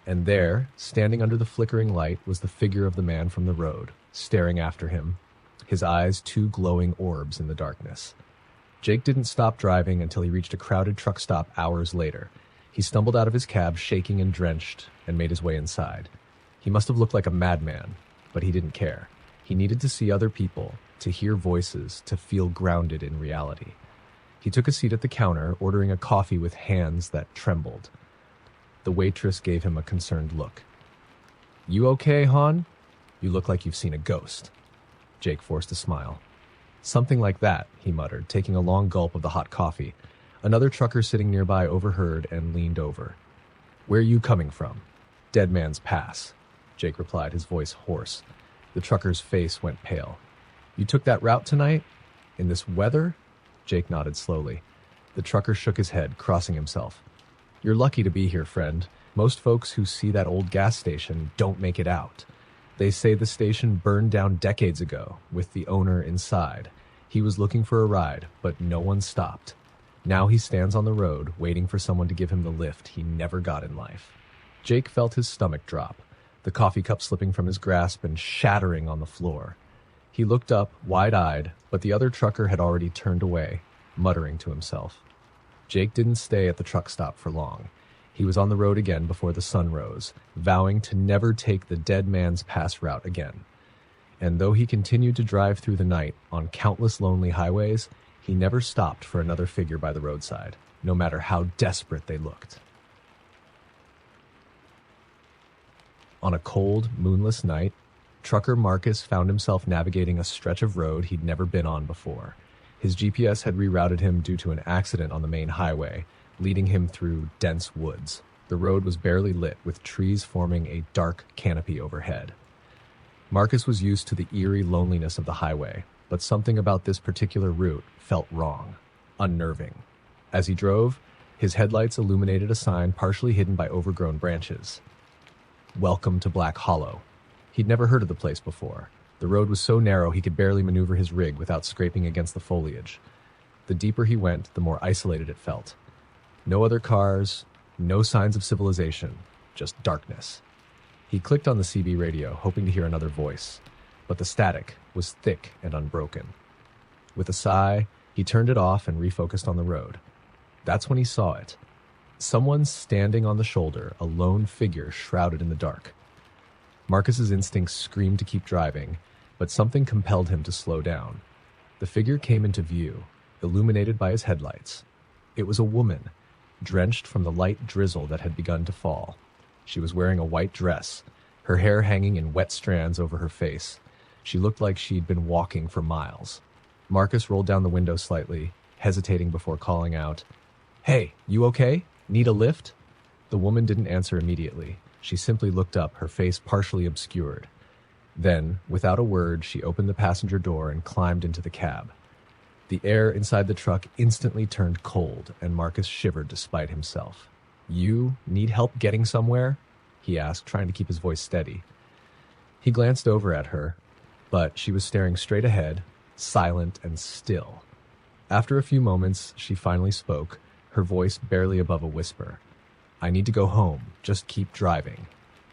And there, standing under the flickering light, was the figure of the man from the road, staring after him, his eyes two glowing orbs in the darkness. Jake didn't stop driving until he reached a crowded truck stop hours later. He stumbled out of his cab, shaking and drenched, and made his way inside. He must have looked like a madman, but he didn't care. He needed to see other people, to hear voices, to feel grounded in reality. He took a seat at the counter, ordering a coffee with hands that trembled. The waitress gave him a concerned look. "You okay, hon? You look like you've seen a ghost." Jake forced a smile. "Something like that," he muttered, taking a long gulp of the hot coffee. Another trucker sitting nearby overheard and leaned over. "Where you coming from?" "Dead Man's Pass," Jake replied, his voice hoarse. The trucker's face went pale. "You took that route tonight? In this weather?" Jake nodded slowly. The trucker shook his head, crossing himself. "You're lucky to be here, friend. Most folks who see that old gas station don't make it out. They say the station burned down decades ago, with the owner inside. He was looking for a ride, but no one stopped. Now he stands on the road, waiting for someone to give him the lift he never got in life." Jake felt his stomach drop, the coffee cup slipping from his grasp and shattering on the floor. He looked up, wide-eyed, but the other trucker had already turned away, muttering to himself. Jake didn't stay at the truck stop for long. He was on the road again before the sun rose, vowing to never take the Dead Man's Pass route again. And though he continued to drive through the night on countless lonely highways, he never stopped for another figure by the roadside, no matter how desperate they looked. On a cold, moonless night, trucker Marcus found himself navigating a stretch of road he'd never been on before. His GPS had rerouted him due to an accident on the main highway, leading him through dense woods. The road was barely lit, with trees forming a dark canopy overhead. Marcus was used to the eerie loneliness of the highway, but something about this particular route felt wrong, unnerving. As he drove, his headlights illuminated a sign partially hidden by overgrown branches. "Welcome to Black Hollow." He'd never heard of the place before. The road was so narrow he could barely maneuver his rig without scraping against the foliage. The deeper he went, the more isolated it felt. No other cars, No signs of civilization, just darkness. He clicked on the CB radio, hoping to hear another voice, but the static was thick and unbroken. With a sigh, he turned it off and refocused on the road. That's when he saw it. Someone standing on the shoulder, a lone figure shrouded in the dark. Marcus's instincts screamed to keep driving, but something compelled him to slow down. The figure came into view, illuminated by his headlights. It was a woman, drenched from the light drizzle that had begun to fall. She was wearing a white dress, her hair hanging in wet strands over her face. She looked like she'd been walking for miles. Marcus rolled down the window slightly, hesitating before calling out, "Hey, you okay? Need a lift?" The woman didn't answer immediately. She simply looked up, her face partially obscured. Then, without a word, she opened the passenger door and climbed into the cab. The air inside the truck instantly turned cold, and Marcus shivered despite himself. "You need help getting somewhere?" he asked, trying to keep his voice steady. He glanced over at her, but she was staring straight ahead, silent and still. After a few moments, she finally spoke, her voice barely above a whisper. "I need to go home. Just keep driving."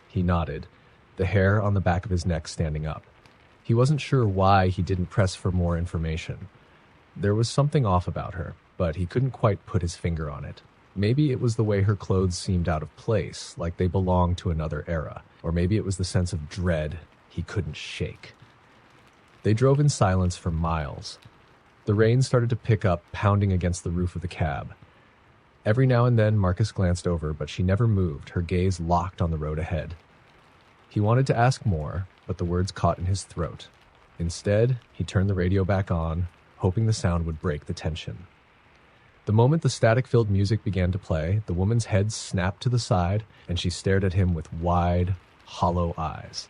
He nodded, the hair on the back of his neck standing up. He wasn't sure why he didn't press for more information. There was something off about her, but he couldn't quite put his finger on it. Maybe it was the way her clothes seemed out of place, like they belonged to another era. Or maybe it was the sense of dread he couldn't shake. They drove in silence for miles. The rain started to pick up, pounding against the roof of the cab. Every now and then Marcus glanced over, but she never moved, her gaze locked on the road ahead. He wanted to ask more, but the words caught in his throat. Instead, he turned the radio back on, hoping the sound would break the tension. The moment the static-filled music began to play, the woman's head snapped to the side, and she stared at him with wide, hollow eyes.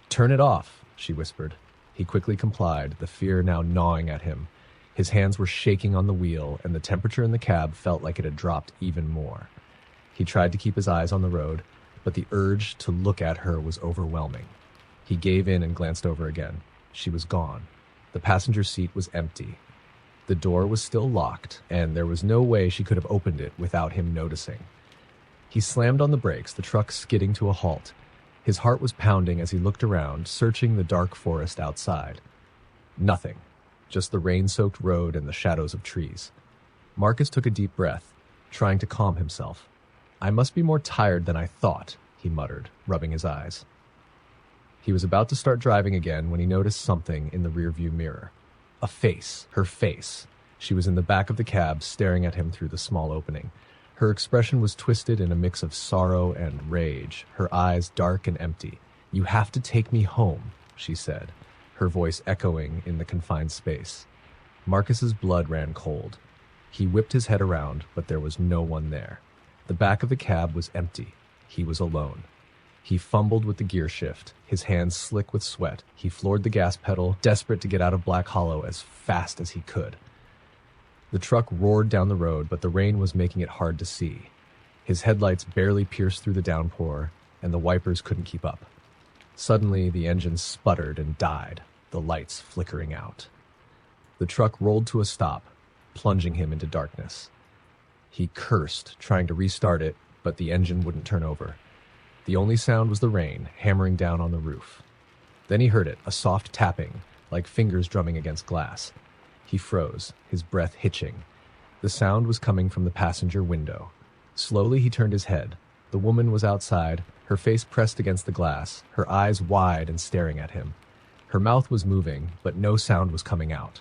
"Turn it off," she whispered. He quickly complied, the fear now gnawing at him. His hands were shaking on the wheel, and the temperature in the cab felt like it had dropped even more. He tried to keep his eyes on the road, but the urge to look at her was overwhelming. He gave in and glanced over again. She was gone. The passenger seat was empty. The door was still locked, and there was no way she could have opened it without him noticing. He slammed on the brakes, the truck skidding to a halt. His heart was pounding as he looked around, searching the dark forest outside. Nothing. Just the rain-soaked road and the shadows of trees. Marcus took a deep breath, trying to calm himself. "I must be more tired than I thought," he muttered, rubbing his eyes. He was about to start driving again when he noticed something in the rearview mirror. A face, her face. She was in the back of the cab, staring at him through the small opening. Her expression was twisted in a mix of sorrow and rage, her eyes dark and empty. "You have to take me home," she said, her voice echoing in the confined space. Marcus's blood ran cold. He whipped his head around, but there was no one there. The back of the cab was empty. He was alone. He fumbled with the gear shift, his hands slick with sweat. He floored the gas pedal, desperate to get out of Black Hollow as fast as he could. The truck roared down the road, but the rain was making it hard to see. His headlights barely pierced through the downpour, and the wipers couldn't keep up. Suddenly, the engine sputtered and died, the lights flickering out. The truck rolled to a stop, plunging him into darkness. He cursed, trying to restart it, but the engine wouldn't turn over. The only sound was the rain hammering down on the roof. Then he heard it, a soft tapping, like fingers drumming against glass. He froze, his breath hitching. The sound was coming from the passenger window. Slowly he turned his head. The woman was outside, her face pressed against the glass, her eyes wide and staring at him. Her mouth was moving, but no sound was coming out.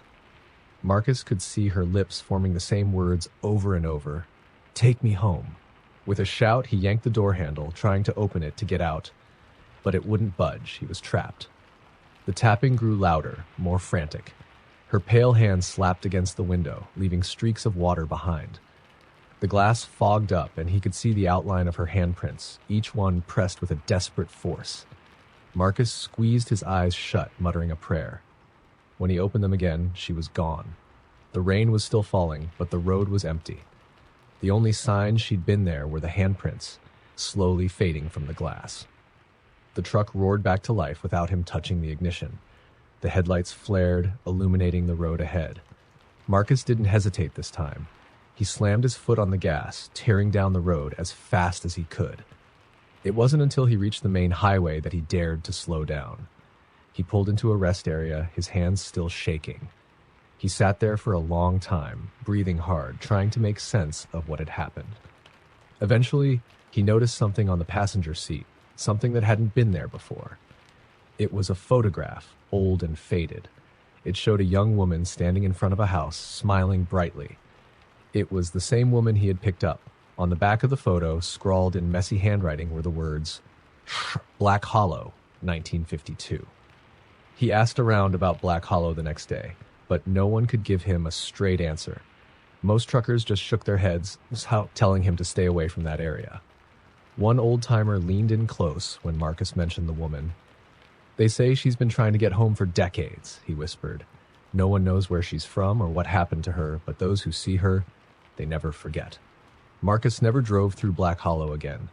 Marcus could see her lips forming the same words over and over. "Take me home." With a shout, he yanked the door handle, trying to open it to get out. But it wouldn't budge. He was trapped. The tapping grew louder, more frantic. Her pale hand slapped against the window, leaving streaks of water behind. The glass fogged up, and he could see the outline of her handprints, each one pressed with a desperate force. Marcus squeezed his eyes shut, muttering a prayer. When he opened them again, she was gone. The rain was still falling, but the road was empty. The only signs she'd been there were the handprints, slowly fading from the glass. The truck roared back to life without him touching the ignition. The headlights flared, illuminating the road ahead. Marcus didn't hesitate this time. He slammed his foot on the gas, tearing down the road as fast as he could. It wasn't until he reached the main highway that he dared to slow down. He pulled into a rest area, his hands still shaking. He sat there for a long time, breathing hard, trying to make sense of what had happened. Eventually, he noticed something on the passenger seat, something that hadn't been there before. It was a photograph, old and faded. It showed a young woman standing in front of a house, smiling brightly. It was the same woman he had picked up. On the back of the photo, scrawled in messy handwriting, were the words, Black Hollow, 1952. He asked around about Black Hollow the next day, but no one could give him a straight answer. Most truckers just shook their heads, telling him to stay away from that area. One old-timer leaned in close when Marcus mentioned the woman. "They say she's been trying to get home for decades," he whispered. "No one knows where she's from or what happened to her, but those who see her, they never forget." Marcus never drove through Black Hollow again.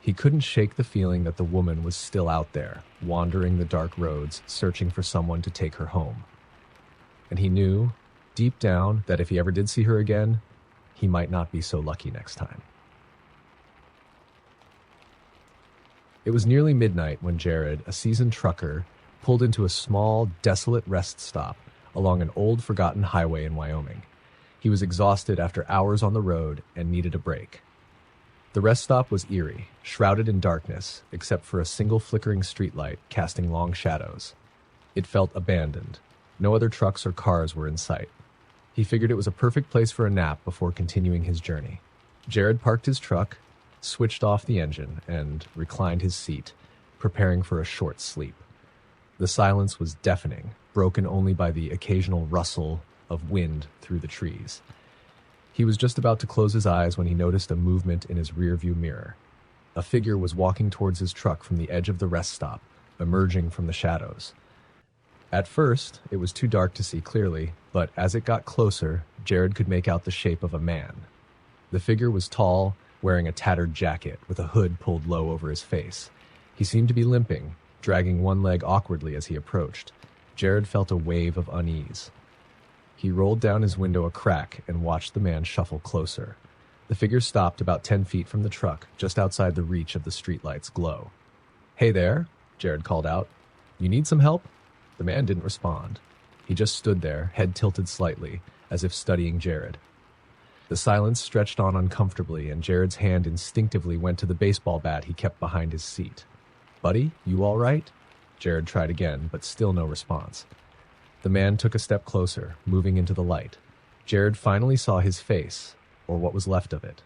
He couldn't shake the feeling that the woman was still out there, wandering the dark roads, searching for someone to take her home. And he knew, deep down, that if he ever did see her again, he might not be so lucky next time. It was nearly midnight when Jared, a seasoned trucker, pulled into a small, desolate rest stop along an old, forgotten highway in Wyoming. He was exhausted after hours on the road and needed a break. The rest stop was eerie, shrouded in darkness, except for a single flickering streetlight casting long shadows. It felt abandoned. No other trucks or cars were in sight. He figured it was a perfect place for a nap before continuing his journey. Jared parked his truck, switched off the engine, and reclined his seat, preparing for a short sleep. The silence was deafening, broken only by the occasional rustle of wind through the trees. He was just about to close his eyes when he noticed a movement in his rearview mirror. A figure was walking towards his truck from the edge of the rest stop, emerging from the shadows. At first, it was too dark to see clearly, but as it got closer, Jared could make out the shape of a man. The figure was tall, wearing a tattered jacket with a hood pulled low over his face. He seemed to be limping, dragging one leg awkwardly as he approached. Jared felt a wave of unease. He rolled down his window a crack and watched the man shuffle closer. The figure stopped about 10 feet from the truck, just outside the reach of the streetlight's glow. "Hey there," Jared called out. "You need some help?" The man didn't respond. He just stood there, head tilted slightly, as if studying Jared. The silence stretched on uncomfortably, and Jared's hand instinctively went to the baseball bat he kept behind his seat. "Buddy, you all right?" Jared tried again, but still no response. The man took a step closer, moving into the light. Jared finally saw his face, or what was left of it.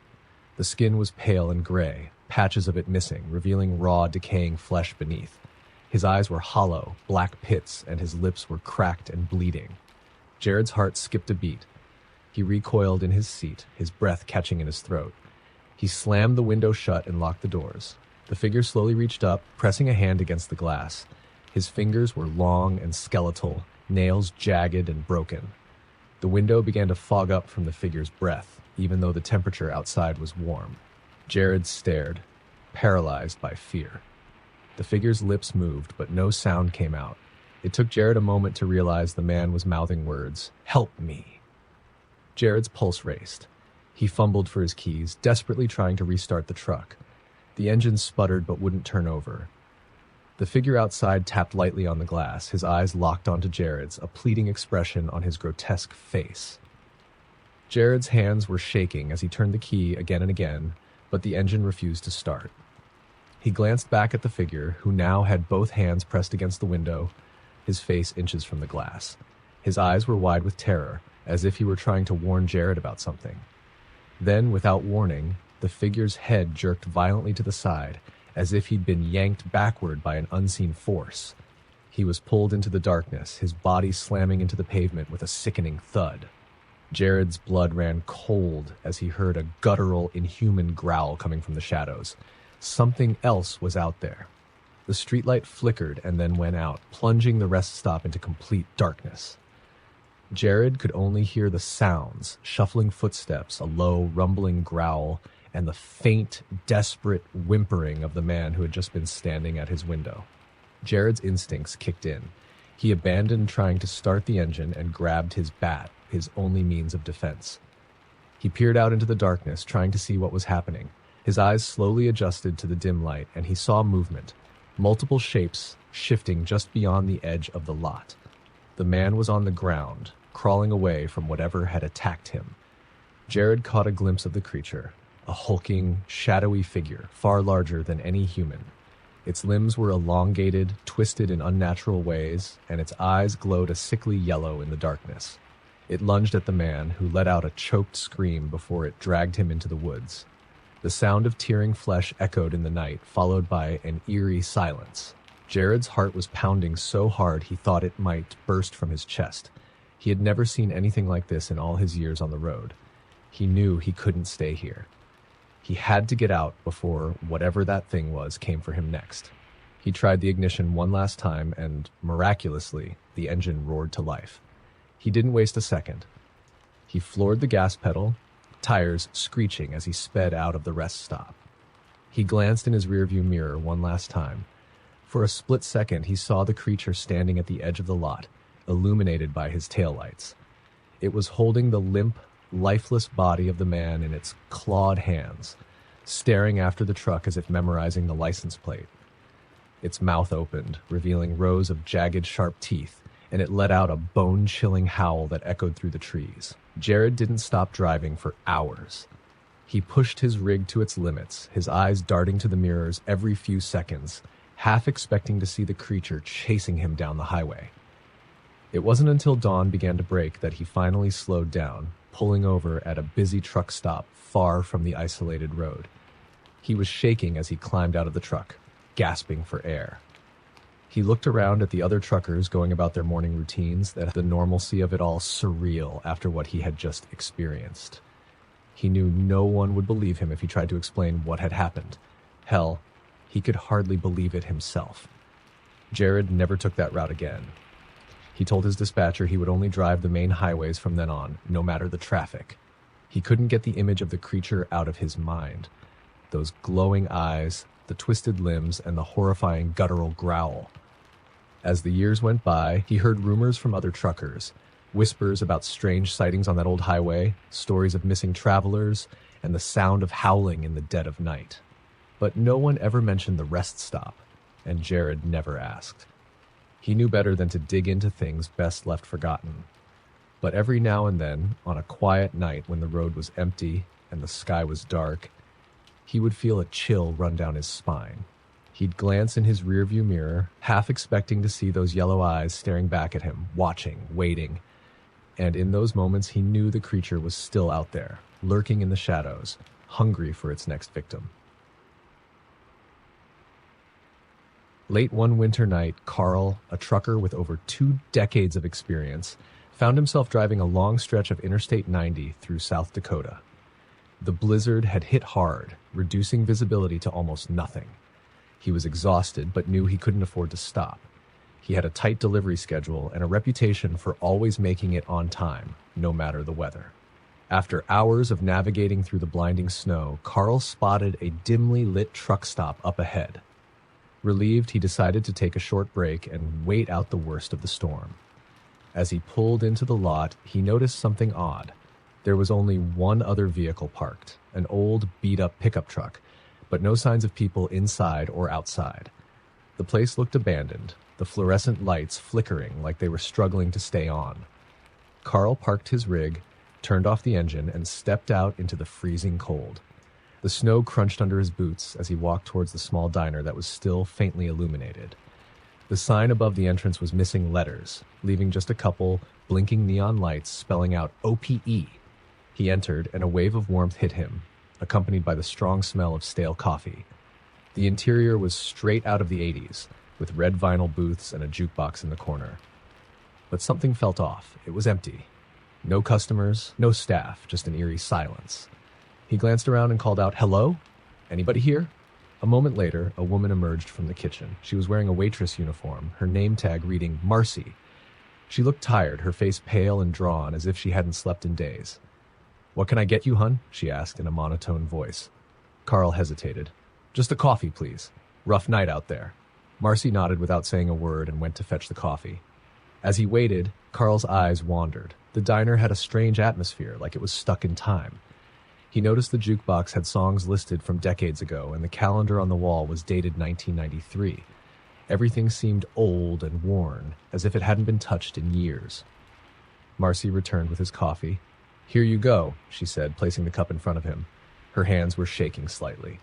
The skin was pale and gray, patches of it missing, revealing raw, decaying flesh beneath. His eyes were hollow, black pits, and his lips were cracked and bleeding. Jared's heart skipped a beat. He recoiled in his seat, his breath catching in his throat. He slammed the window shut and locked the doors. The figure slowly reached up, pressing a hand against the glass. His fingers were long and skeletal, nails jagged and broken. The window began to fog up from the figure's breath, even though the temperature outside was warm. Jared stared, paralyzed by fear. The figure's lips moved, but no sound came out. It took Jared a moment to realize the man was mouthing words, "Help me." Jared's pulse raced. He fumbled for his keys, desperately trying to restart the truck. The engine sputtered but wouldn't turn over. The figure outside tapped lightly on the glass, his eyes locked onto Jared's, a pleading expression on his grotesque face. Jared's hands were shaking as he turned the key again and again, but the engine refused to start. He glanced back at the figure, who now had both hands pressed against the window, his face inches from the glass. His eyes were wide with terror, as if he were trying to warn Jared about something. Then, without warning, the figure's head jerked violently to the side, as if he'd been yanked backward by an unseen force. He was pulled into the darkness, his body slamming into the pavement with a sickening thud. Jared's blood ran cold as he heard a guttural, inhuman growl coming from the shadows. Something else was out there. The streetlight flickered and then went out, plunging the rest stop into complete darkness. Jared could only hear the sounds, shuffling footsteps, a low, rumbling growl, and the faint, desperate whimpering of the man who had just been standing at his window. Jared's instincts kicked in. He abandoned trying to start the engine and grabbed his bat, his only means of defense. He peered out into the darkness, trying to see what was happening. His eyes slowly adjusted to the dim light, and he saw movement, multiple shapes shifting just beyond the edge of the lot. The man was on the ground, crawling away from whatever had attacked him. Jared caught a glimpse of the creature, a hulking, shadowy figure, far larger than any human. Its limbs were elongated, twisted in unnatural ways, and its eyes glowed a sickly yellow in the darkness. It lunged at the man, who let out a choked scream before it dragged him into the woods. The sound of tearing flesh echoed in the night, followed by an eerie silence. Jared's heart was pounding so hard he thought it might burst from his chest. He had never seen anything like this in all his years on the road. He knew he couldn't stay here. He had to get out before whatever that thing was came for him next. He tried the ignition one last time, and miraculously, the engine roared to life. He didn't waste a second. He floored the gas pedal, tires screeching as he sped out of the rest stop. He glanced in his rearview mirror one last time. For a split second, he saw the creature standing at the edge of the lot, illuminated by his taillights. It was holding the limp, lifeless body of the man in its clawed hands, staring after the truck as if memorizing the license plate. Its mouth opened, revealing rows of jagged, sharp teeth, and it let out a bone-chilling howl that echoed through the trees. Jared didn't stop driving for hours. He pushed his rig to its limits, his eyes darting to the mirrors every few seconds, half expecting to see the creature chasing him down the highway. It wasn't until dawn began to break that he finally slowed down, pulling over at a busy truck stop far from the isolated road. He was shaking as he climbed out of the truck, gasping for air. He looked around at the other truckers going about their morning routines, that the normalcy of it all surreal after what he had just experienced. He knew no one would believe him if he tried to explain what had happened. Hell, he could hardly believe it himself. Jared never took that route again. He told his dispatcher he would only drive the main highways from then on, no matter the traffic. He couldn't get the image of the creature out of his mind. Those glowing eyes, the twisted limbs, and the horrifying guttural growl. As the years went by, he heard rumors from other truckers, whispers about strange sightings on that old highway, stories of missing travelers, and the sound of howling in the dead of night. But no one ever mentioned the rest stop, and Jared never asked. He knew better than to dig into things best left forgotten. But every now and then, on a quiet night when the road was empty and the sky was dark, he would feel a chill run down his spine. He'd glance in his rearview mirror, half expecting to see those yellow eyes staring back at him, watching, waiting. And in those moments, he knew the creature was still out there, lurking in the shadows, hungry for its next victim. Late one winter night, Carl, a trucker with over 2 decades of experience, found himself driving a long stretch of Interstate 90 through South Dakota. The blizzard had hit hard, reducing visibility to almost nothing. He was exhausted, but knew he couldn't afford to stop. He had a tight delivery schedule and a reputation for always making it on time, no matter the weather. After hours of navigating through the blinding snow, Carl spotted a dimly lit truck stop up ahead. Relieved, he decided to take a short break and wait out the worst of the storm. As he pulled into the lot, he noticed something odd. There was only one other vehicle parked, an old, beat-up pickup truck, but no signs of people inside or outside. The place looked abandoned, the fluorescent lights flickering like they were struggling to stay on. Carl parked his rig, turned off the engine, and stepped out into the freezing cold. The snow crunched under his boots as he walked towards the small diner that was still faintly illuminated. The sign above the entrance was missing letters, leaving just a couple blinking neon lights spelling out OPE. He entered, and a wave of warmth hit him, accompanied by the strong smell of stale coffee. The interior was straight out of the 80s, with red vinyl booths and a jukebox in the corner. But something felt off. It was empty. No customers, no staff, just an eerie silence. He glanced around and called out, "Hello? Anybody here?" A moment later, a woman emerged from the kitchen. She was wearing a waitress uniform, her name tag reading Marcy. She looked tired, her face pale and drawn, as if she hadn't slept in days. "What can I get you, hun?" she asked in a monotone voice. Carl hesitated. "Just a coffee, please. Rough night out there." Marcy nodded without saying a word and went to fetch the coffee. As he waited, Carl's eyes wandered. The diner had a strange atmosphere, like it was stuck in time. He noticed the jukebox had songs listed from decades ago, and the calendar on the wall was dated 1993. Everything seemed old and worn, as if it hadn't been touched in years. Marcy returned with his coffee. "Here you go," she said, placing the cup in front of him. Her hands were shaking slightly.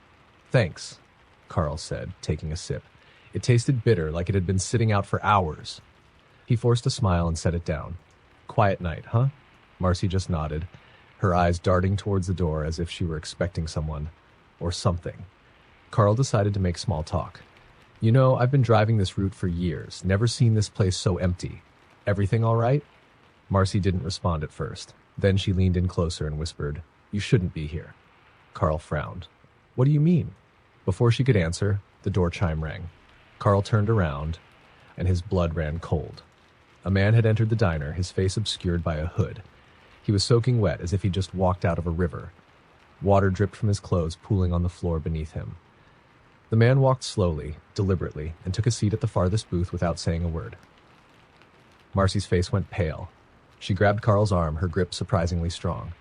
"Thanks," Carl said, taking a sip. It tasted bitter, like it had been sitting out for hours. He forced a smile and set it down. "Quiet night, huh?" Marcy just nodded, her eyes darting towards the door as if she were expecting someone, or something. Carl decided to make small talk. "You know, I've been driving this route for years, never seen this place so empty. Everything all right?" Marcy didn't respond at first. Then she leaned in closer and whispered, "You shouldn't be here." Carl frowned. "What do you mean?" Before she could answer, the door chime rang. Carl turned around, and his blood ran cold. A man had entered the diner, his face obscured by a hood. He was soaking wet, as if he'd just walked out of a river. Water dripped from his clothes, pooling on the floor beneath him. The man walked slowly, deliberately, and took a seat at the farthest booth without saying a word. Marcy's face went pale. She grabbed Carl's arm, her grip surprisingly strong.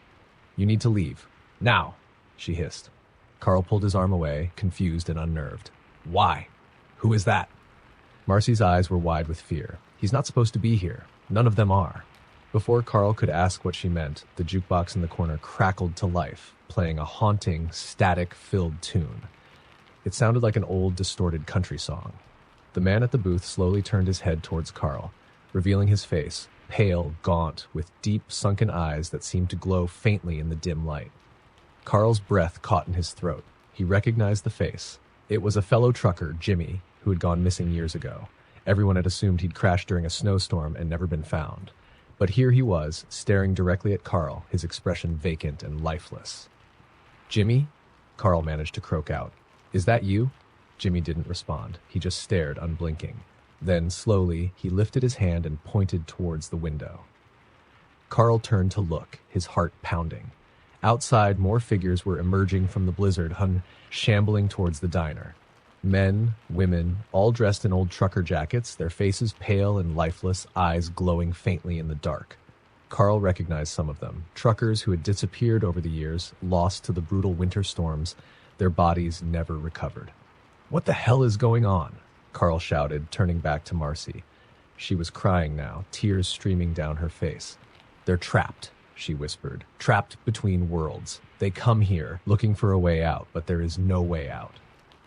"You need to leave. Now!" she hissed. Carl pulled his arm away, confused and unnerved. "Why? Who is that?" Marcy's eyes were wide with fear. "He's not supposed to be here. None of them are." Before Carl could ask what she meant, the jukebox in the corner crackled to life, playing a haunting, static-filled tune. It sounded like an old, distorted country song. The man at the booth slowly turned his head towards Carl, revealing his face, pale, gaunt, with deep, sunken eyes that seemed to glow faintly in the dim light. Carl's breath caught in his throat. He recognized the face. It was a fellow trucker, Jimmy, who had gone missing years ago. Everyone had assumed he'd crashed during a snowstorm and never been found. But here he was, staring directly at Carl, his expression vacant and lifeless. "Jimmy?" Carl managed to croak out. "Is that you?" Jimmy didn't respond. He just stared, unblinking. Then, slowly, he lifted his hand and pointed towards the window. Carl turned to look, his heart pounding. Outside, more figures were emerging from the blizzard, shambling towards the diner. Men, women, all dressed in old trucker jackets, their faces pale and lifeless, eyes glowing faintly in the dark. Carl recognized some of them, truckers who had disappeared over the years, lost to the brutal winter storms, their bodies never recovered. "What the hell is going on?" Carl shouted, turning back to Marcy. She was crying now, tears streaming down her face. "They're trapped," she whispered, "trapped between worlds. They come here, looking for a way out, but there is no way out."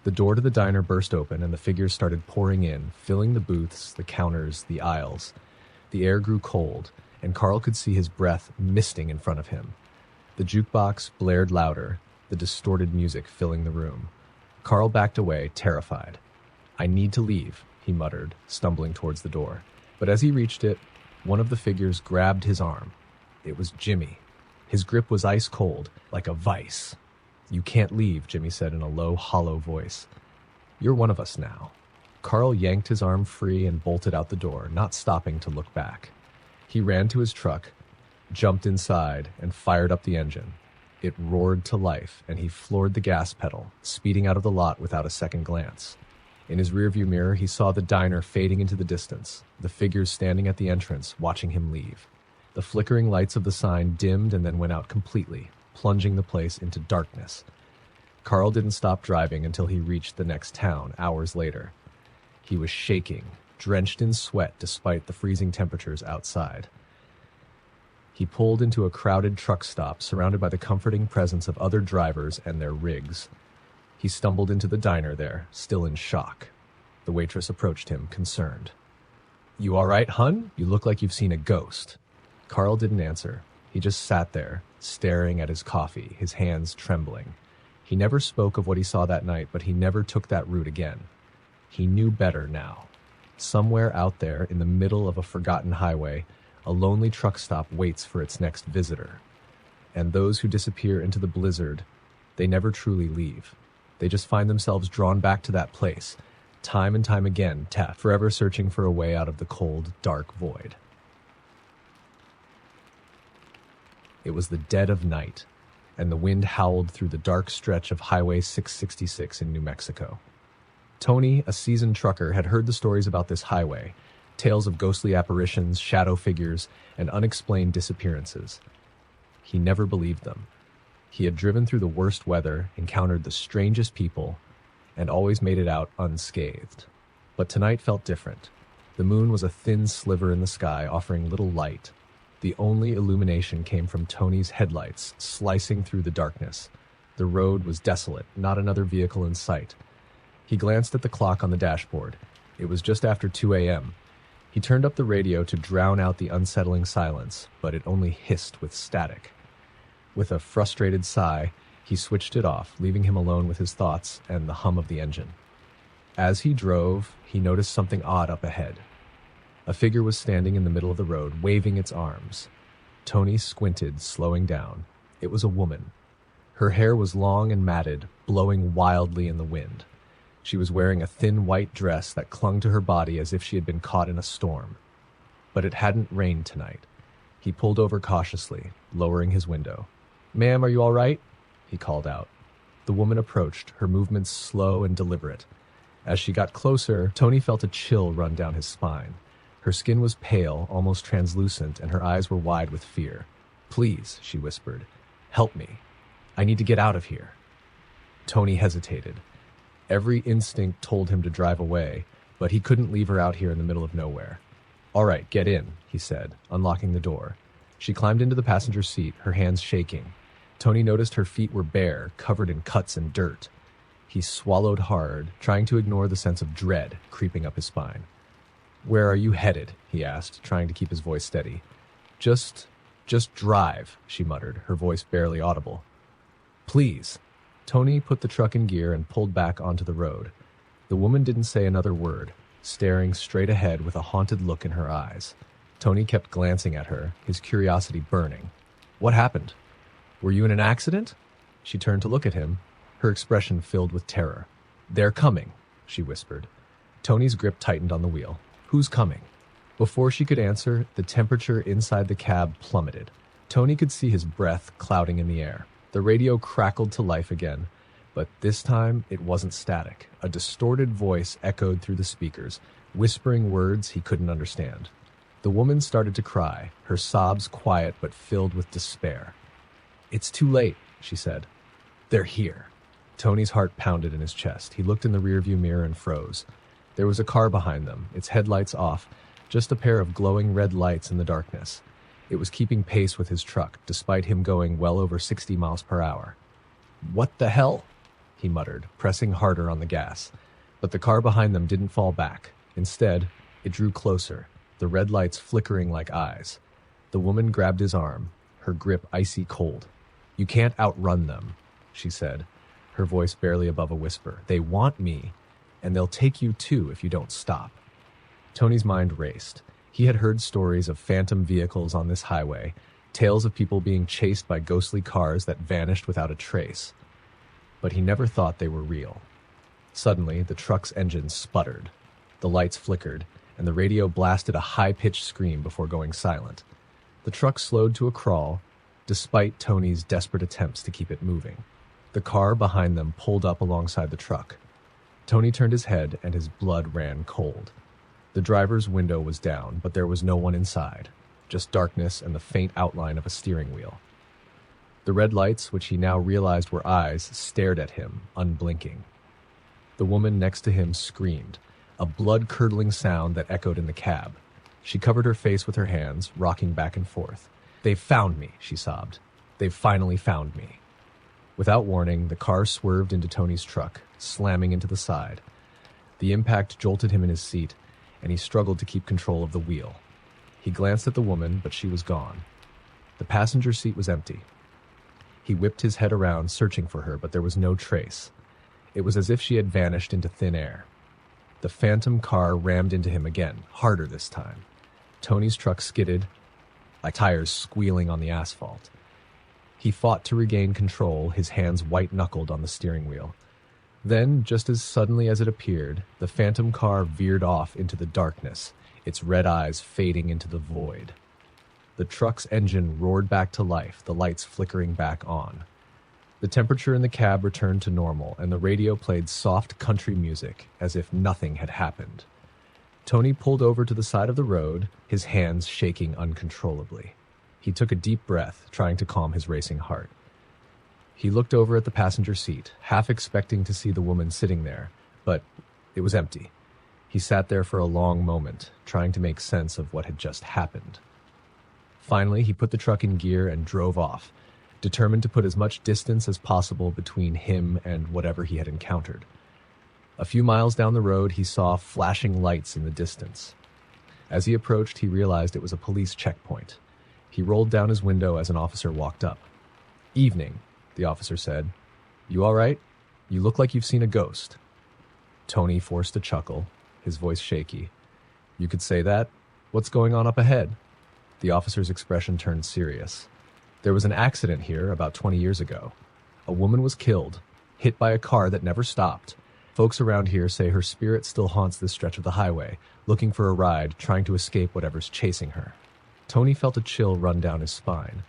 The door to the diner burst open, and the figures started pouring in, filling the booths, the counters, the aisles. The air grew cold, and Carl could see his breath misting in front of him. The jukebox blared louder, the distorted music filling the room. Carl backed away, terrified. "I need to leave," he muttered, stumbling towards the door. But as he reached it, one of the figures grabbed his arm. It was Jimmy. His grip was ice cold, like a vice. "You can't leave," Jimmy said in a low, hollow voice. "You're one of us now." Carl yanked his arm free and bolted out the door, not stopping to look back. He ran to his truck, jumped inside, and fired up the engine. It roared to life, and he floored the gas pedal, speeding out of the lot without a second glance. In his rearview mirror, he saw the diner fading into the distance, the figures standing at the entrance, watching him leave. The flickering lights of the sign dimmed and then went out completely, plunging the place into darkness. Carl didn't stop driving until he reached the next town, hours later. He was shaking, drenched in sweat despite the freezing temperatures outside. He pulled into a crowded truck stop, surrounded by the comforting presence of other drivers and their rigs. He stumbled into the diner there, still in shock. The waitress approached him, concerned. "You all right, hun? You look like you've seen a ghost." Carl didn't answer. He just sat there, staring at his coffee, his hands trembling. He never spoke of what he saw that night, but he never took that route again. He knew better now. Somewhere out there, in the middle of a forgotten highway, a lonely truck stop waits for its next visitor. And those who disappear into the blizzard, they never truly leave. They just find themselves drawn back to that place, time and time again, forever searching for a way out of the cold, dark void. It was the dead of night, and the wind howled through the dark stretch of Highway 666 in New Mexico. Tony, a seasoned trucker, had heard the stories about this highway, tales of ghostly apparitions, shadow figures, and unexplained disappearances. He never believed them. He had driven through the worst weather, encountered the strangest people, and always made it out unscathed. But tonight felt different. The moon was a thin sliver in the sky, offering little light. The only illumination came from Tony's headlights, slicing through the darkness. The road was desolate, not another vehicle in sight. He glanced at the clock on the dashboard. It was just after 2 a.m. He turned up the radio to drown out the unsettling silence, but it only hissed with static. With a frustrated sigh, he switched it off, leaving him alone with his thoughts and the hum of the engine. As he drove, he noticed something odd up ahead. A figure was standing in the middle of the road, waving its arms. Tony squinted, slowing down. It was a woman. Her hair was long and matted, blowing wildly in the wind. She was wearing a thin white dress that clung to her body as if she had been caught in a storm. But it hadn't rained tonight. He pulled over cautiously, lowering his window. "Ma'am, are you all right?" he called out. The woman approached, her movements slow and deliberate. As she got closer, Tony felt a chill run down his spine. Her skin was pale, almost translucent, and her eyes were wide with fear. "Please," she whispered, "help me. I need to get out of here." Tony hesitated. Every instinct told him to drive away, but he couldn't leave her out here in the middle of nowhere. "All right, get in," he said, unlocking the door. She climbed into the passenger seat, her hands shaking. Tony noticed her feet were bare, covered in cuts and dirt. He swallowed hard, trying to ignore the sense of dread creeping up his spine. "Where are you headed?" he asked, trying to keep his voice steady. Just drive," she muttered, her voice barely audible. "Please." Tony put the truck in gear and pulled back onto the road. The woman didn't say another word, staring straight ahead with a haunted look in her eyes. Tony kept glancing at her, his curiosity burning. "What happened? Were you in an accident?" She turned to look at him, her expression filled with terror. "They're coming," she whispered. Tony's grip tightened on the wheel. "Who's coming?" Before she could answer, the temperature inside the cab plummeted. Tony could see his breath clouding in the air. The radio crackled to life again, but this time it wasn't static. A distorted voice echoed through the speakers, whispering words he couldn't understand. The woman started to cry, her sobs quiet but filled with despair. "It's too late," she said. "They're here." Tony's heart pounded in his chest. He looked in the rearview mirror and froze. There was a car behind them, its headlights off, just a pair of glowing red lights in the darkness. It was keeping pace with his truck, despite him going well over 60 miles per hour. "What the hell?" he muttered, pressing harder on the gas. But the car behind them didn't fall back. Instead, it drew closer, the red lights flickering like eyes. The woman grabbed his arm, her grip icy cold. "You can't outrun them," she said, her voice barely above a whisper. "They want me, and they'll take you too if you don't stop." Tony's mind raced. He had heard stories of phantom vehicles on this highway, tales of people being chased by ghostly cars that vanished without a trace. But he never thought they were real. Suddenly, the truck's engine sputtered. The lights flickered, and the radio blasted a high-pitched scream before going silent. The truck slowed to a crawl, despite Tony's desperate attempts to keep it moving. The car behind them pulled up alongside the truck. Tony turned his head, and his blood ran cold. The driver's window was down, but there was no one inside, just darkness and the faint outline of a steering wheel. The red lights, which he now realized were eyes, stared at him, unblinking. The woman next to him screamed, a blood-curdling sound that echoed in the cab. She covered her face with her hands, rocking back and forth. "They've found me," she sobbed. "They've finally found me." Without warning, the car swerved into Tony's truck, slamming into the side. The impact jolted him in his seat, and he struggled to keep control of the wheel. He glanced at the woman, but she was gone. The passenger seat was empty. He whipped his head around, searching for her, but there was no trace. It was as if she had vanished into thin air. The phantom car rammed into him again, harder this time. Tony's truck skidded, like tires squealing on the asphalt. He fought to regain control, his hands white-knuckled on the steering wheel. Then, just as suddenly as it appeared, the phantom car veered off into the darkness, its red eyes fading into the void. The truck's engine roared back to life, the lights flickering back on. The temperature in the cab returned to normal, and the radio played soft country music, as if nothing had happened. Tony pulled over to the side of the road, his hands shaking uncontrollably. He took a deep breath, trying to calm his racing heart. He looked over at the passenger seat, half expecting to see the woman sitting there, but it was empty. He sat there for a long moment, trying to make sense of what had just happened. Finally, he put the truck in gear and drove off, determined to put as much distance as possible between him and whatever he had encountered. A few miles down the road, he saw flashing lights in the distance. As he approached, he realized it was a police checkpoint. He rolled down his window as an officer walked up. "Evening," the officer said. "You all right? You look like you've seen a ghost." Tony forced a chuckle, his voice shaky. "You could say that. What's going on up ahead?" The officer's expression turned serious. "There was an accident here about 20 years ago. A woman was killed, hit by a car that never stopped. Folks around here say her spirit still haunts this stretch of the highway, looking for a ride, trying to escape whatever's chasing her." Tony felt a chill run down his spine.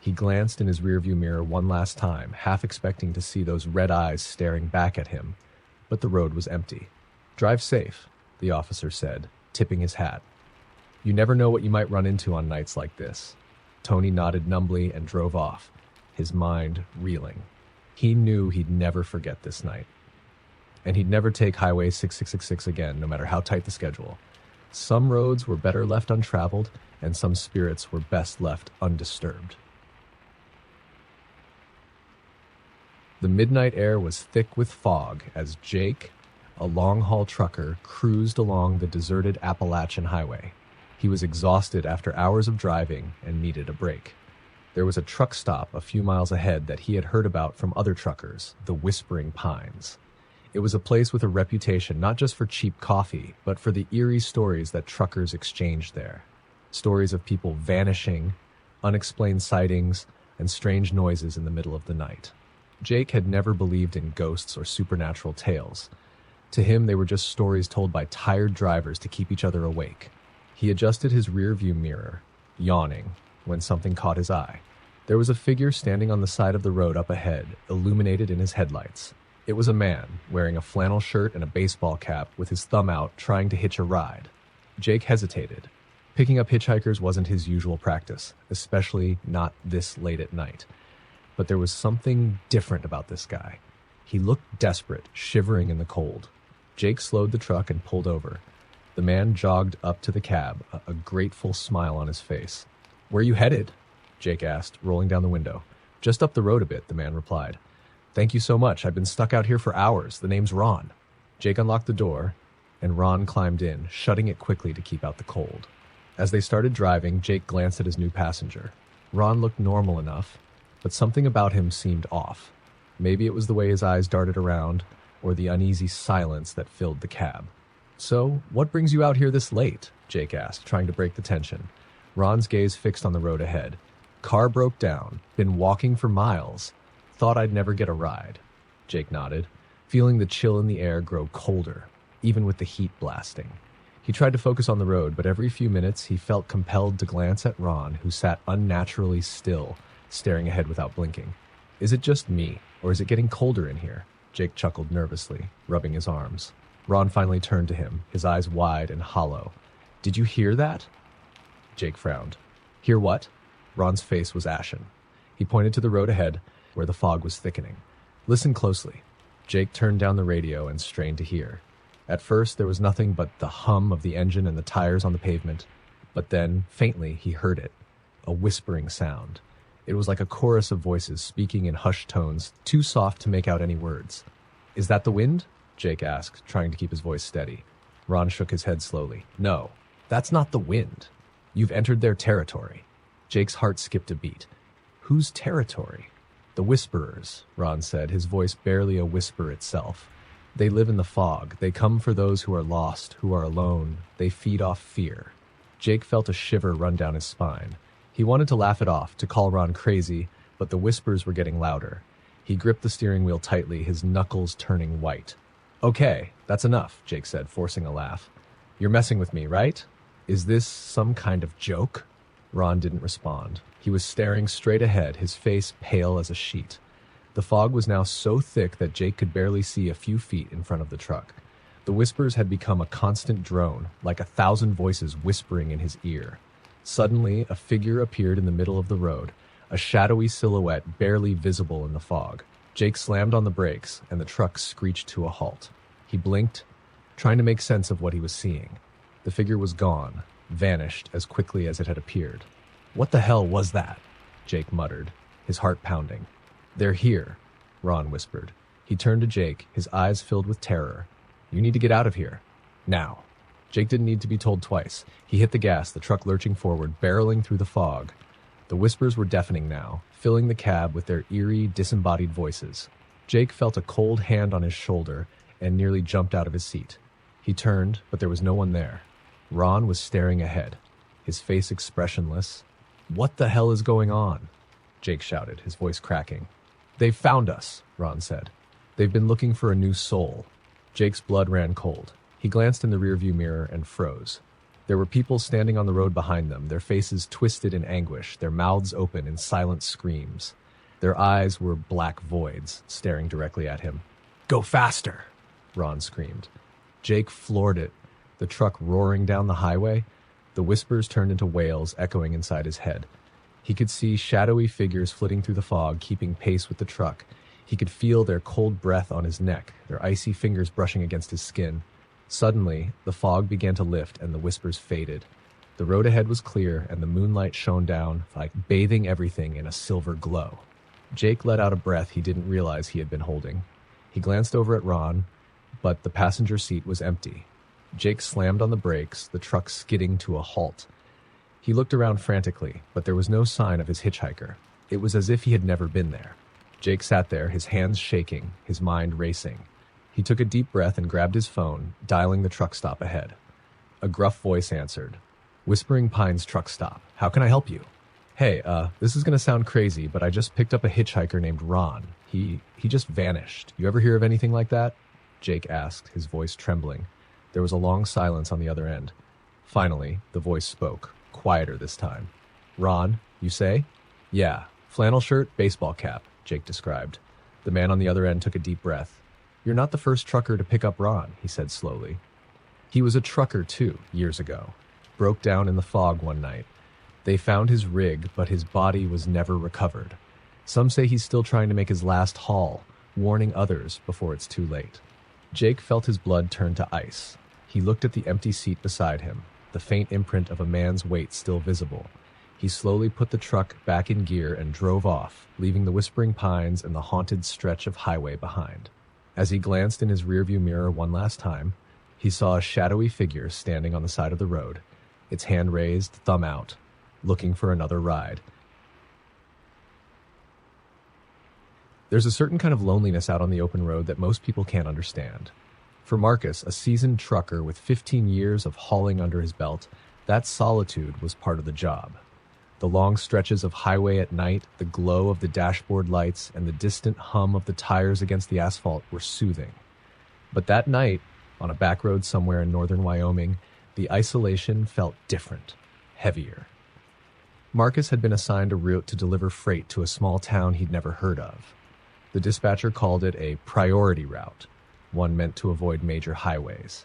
He glanced in his rearview mirror one last time, half expecting to see those red eyes staring back at him, but the road was empty. "Drive safe," the officer said, tipping his hat. "You never know what you might run into on nights like this." Tony nodded numbly and drove off, his mind reeling. He knew he'd never forget this night. And he'd never take Highway 6666 again, no matter how tight the schedule. Some roads were better left untraveled, and some spirits were best left undisturbed. The midnight air was thick with fog as Jake, a long-haul trucker, cruised along the deserted Appalachian Highway. He was exhausted after hours of driving and needed a break. There was a truck stop a few miles ahead that he had heard about from other truckers, the Whispering Pines. It was a place with a reputation not just for cheap coffee, but for the eerie stories that truckers exchanged there. Stories of people vanishing, unexplained sightings, and strange noises in the middle of the night. Jake had never believed in ghosts or supernatural tales. To him, they were just stories told by tired drivers to keep each other awake. He adjusted his rearview mirror, yawning, when something caught his eye. There was a figure standing on the side of the road up ahead, illuminated in his headlights. It was a man, wearing a flannel shirt and a baseball cap, with his thumb out, trying to hitch a ride. Jake hesitated. Picking up hitchhikers wasn't his usual practice, especially not this late at night. But there was something different about this guy. He looked desperate, shivering in the cold. Jake slowed the truck and pulled over. The man jogged up to the cab, a grateful smile on his face. "Where are you headed?" Jake asked, rolling down the window. "Just up the road a bit," the man replied. "Thank you so much. I've been stuck out here for hours. The name's Ron." Jake unlocked the door, and Ron climbed in, shutting it quickly to keep out the cold. As they started driving, Jake glanced at his new passenger. Ron looked normal enough, but something about him seemed off. Maybe it was the way his eyes darted around, or the uneasy silence that filled the cab. "So, what brings you out here this late?" Jake asked, trying to break the tension. Ron's gaze fixed on the road ahead. "Car broke down. Been walking for miles. Thought I'd never get a ride." Jake nodded, feeling the chill in the air grow colder, even with the heat blasting. He tried to focus on the road, but every few minutes he felt compelled to glance at Ron, who sat unnaturally still, staring ahead without blinking. "Is it just me, or is it getting colder in here?" Jake chuckled nervously, rubbing his arms. Ron finally turned to him, his eyes wide and hollow. "Did you hear that?" Jake frowned. "Hear what?" Ron's face was ashen. He pointed to the road ahead, where the fog was thickening. "Listen closely." Jake turned down the radio and strained to hear. At first, there was nothing but the hum of the engine and the tires on the pavement. But then, faintly, he heard it. A whispering sound. It was like a chorus of voices speaking in hushed tones, too soft to make out any words. "Is that the wind?" Jake asked, trying to keep his voice steady. Ron shook his head slowly. "No, that's not the wind. You've entered their territory." Jake's heart skipped a beat. "Whose territory?" "The Whisperers," Ron said, his voice barely a whisper itself. "They live in the fog. They come for those who are lost, who are alone. They feed off fear." Jake felt a shiver run down his spine. He wanted to laugh it off, to call Ron crazy, but the whispers were getting louder. He gripped the steering wheel tightly, his knuckles turning white. "Okay, that's enough," Jake said, forcing a laugh. "You're messing with me, right? Is this some kind of joke?" Ron didn't respond. He was staring straight ahead, his face pale as a sheet. The fog was now so thick that Jake could barely see a few feet in front of the truck. The whispers had become a constant drone, like 1,000 voices whispering in his ear. Suddenly, a figure appeared in the middle of the road, a shadowy silhouette barely visible in the fog. Jake slammed on the brakes, and the truck screeched to a halt. He blinked, trying to make sense of what he was seeing. The figure was gone, vanished as quickly as it had appeared. "What the hell was that?" Jake muttered, his heart pounding. "They're here," Ron whispered. He turned to Jake, his eyes filled with terror. "You need to get out of here. Now." Jake didn't need to be told twice. He hit the gas, the truck lurching forward, barreling through the fog. The whispers were deafening now, filling the cab with their eerie, disembodied voices. Jake felt a cold hand on his shoulder and nearly jumped out of his seat. He turned, but there was no one there. Ron was staring ahead, his face expressionless. "What the hell is going on?" Jake shouted, his voice cracking. "They've found us," Ron said. "They've been looking for a new soul." Jake's blood ran cold. He glanced in the rearview mirror and froze. There were people standing on the road behind them, their faces twisted in anguish, their mouths open in silent screams. Their eyes were black voids, staring directly at him. "Go faster!" Ron screamed. Jake floored it, the truck roaring down the highway. The whispers turned into wails echoing inside his head. He could see shadowy figures flitting through the fog, keeping pace with the truck. He could feel their cold breath on his neck, their icy fingers brushing against his skin. Suddenly, the fog began to lift and the whispers faded. The road ahead was clear and the moonlight shone down, like bathing everything in a silver glow. Jake let out a breath he didn't realize he had been holding. He glanced over at Ron, but the passenger seat was empty. Jake slammed on the brakes, the truck skidding to a halt. He looked around frantically, but there was no sign of his hitchhiker. It was as if he had never been there. Jake sat there, his hands shaking, his mind racing. He took a deep breath and grabbed his phone, dialing the truck stop ahead. A gruff voice answered. "Whispering Pines truck stop. How can I help you?" "Hey, this is gonna sound crazy, but I just picked up a hitchhiker named Ron. He just vanished. You ever hear of anything like that?" Jake asked, his voice trembling. There was a long silence on the other end. Finally, the voice spoke, quieter this time. "Ron, you say?" "Yeah, flannel shirt, baseball cap," Jake described. The man on the other end took a deep breath. "You're not the first trucker to pick up Ron," he said slowly. "He was a trucker too, years ago. Broke down in the fog one night. They found his rig, but his body was never recovered. Some say he's still trying to make his last haul, warning others before it's too late." Jake felt his blood turn to ice. He looked at the empty seat beside him, the faint imprint of a man's weight still visible. He slowly put the truck back in gear and drove off, leaving the whispering pines and the haunted stretch of highway behind. As he glanced in his rearview mirror one last time, he saw a shadowy figure standing on the side of the road, its hand raised, thumb out, looking for another ride. There's a certain kind of loneliness out on the open road that most people can't understand. For Marcus, a seasoned trucker with 15 years of hauling under his belt, that solitude was part of the job. The long stretches of highway at night, the glow of the dashboard lights, and the distant hum of the tires against the asphalt were soothing. But that night, on a back road somewhere in northern Wyoming, the isolation felt different, heavier. Marcus had been assigned a route to deliver freight to a small town he'd never heard of. The dispatcher called it a priority route, one meant to avoid major highways.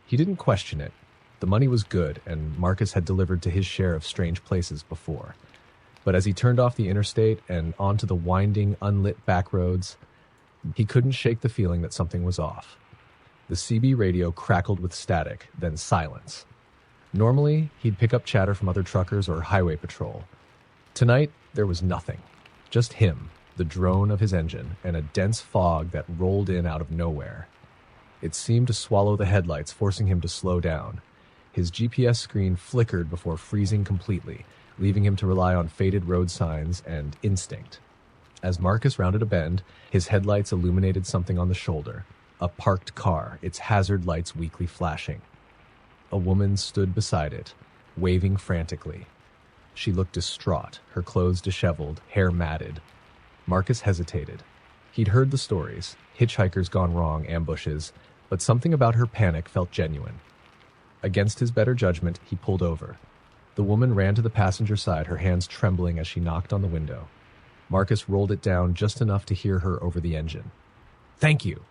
He didn't question it. The money was good, and Marcus had delivered to his share of strange places before. But as he turned off the interstate and onto the winding, unlit back roads, he couldn't shake the feeling that something was off. The CB radio crackled with static, then silence. Normally, he'd pick up chatter from other truckers or highway patrol. Tonight, there was nothing. Just him, the drone of his engine, and a dense fog that rolled in out of nowhere. It seemed to swallow the headlights, forcing him to slow down. His GPS screen flickered before freezing completely, leaving him to rely on faded road signs and instinct. As Marcus rounded a bend, his headlights illuminated something on the shoulder. A parked car, its hazard lights weakly flashing. A woman stood beside it, waving frantically. She looked distraught, her clothes disheveled, hair matted. Marcus hesitated. He'd heard the stories, hitchhikers gone wrong, ambushes, but something about her panic felt genuine. Against his better judgment, he pulled over. The woman ran to the passenger side, her hands trembling as she knocked on the window. Marcus rolled it down just enough to hear her over the engine. Thank you.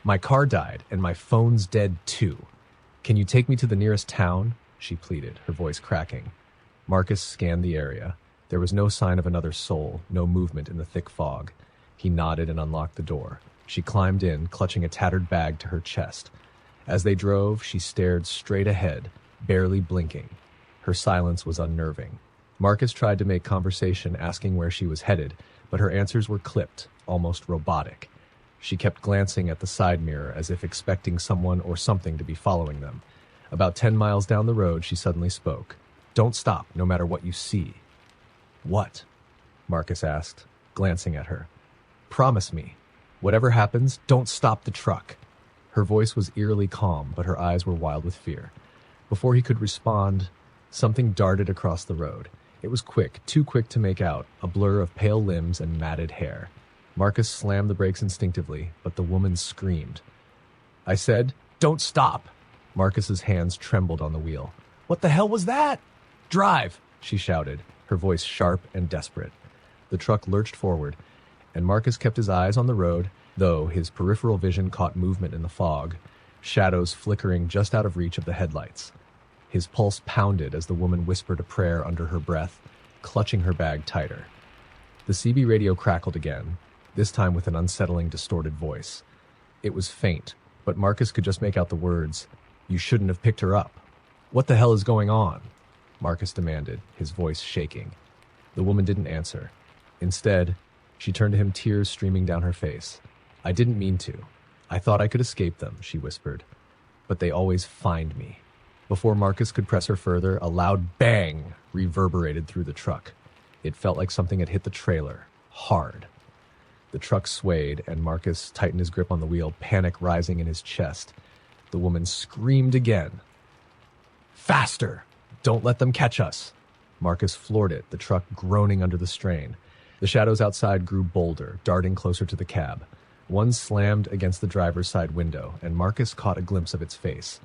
My car died, and my phone's dead too. Can you take me to the nearest town?" she pleaded, her voice cracking. Marcus scanned the area. There was no sign of another soul, no movement in the thick fog. He nodded and unlocked the door. She climbed in, clutching a tattered bag to her chest. As they drove, she stared straight ahead, barely blinking. Her silence was unnerving. Marcus tried to make conversation, asking where she was headed, but her answers were clipped, almost robotic. She kept glancing at the side mirror as if expecting someone or something to be following them. About 10 miles down the road, she suddenly spoke. "Don't stop, no matter what you see." "What?" Marcus asked, glancing at her. "Promise me. Whatever happens, don't stop the truck." Her voice was eerily calm, but her eyes were wild with fear. Before he could respond, something darted across the road. It was quick, too quick to make out, a blur of pale limbs and matted hair. Marcus slammed the brakes instinctively, but the woman screamed. "I said, don't stop!" Marcus's hands trembled on the wheel. "What the hell was that?" "Drive!" she shouted, her voice sharp and desperate. The truck lurched forward, and Marcus kept his eyes on the road, though his peripheral vision caught movement in the fog, shadows flickering just out of reach of the headlights. His pulse pounded as the woman whispered a prayer under her breath, clutching her bag tighter. The CB radio crackled again, this time with an unsettling, distorted voice. It was faint, but Marcus could just make out the words, "You shouldn't have picked her up." "What the hell is going on?" Marcus demanded, his voice shaking. The woman didn't answer. Instead, she turned to him, tears streaming down her face. "I didn't mean to. I thought I could escape them," she whispered. "But they always find me." Before Marcus could press her further, a loud bang reverberated through the truck. It felt like something had hit the trailer, hard. The truck swayed, and Marcus tightened his grip on the wheel, panic rising in his chest. The woman screamed again. "Faster! Don't let them catch us!" Marcus floored it, the truck groaning under the strain. The shadows outside grew bolder, darting closer to the cab. One slammed against the driver's side window, and Marcus caught a glimpse of its face.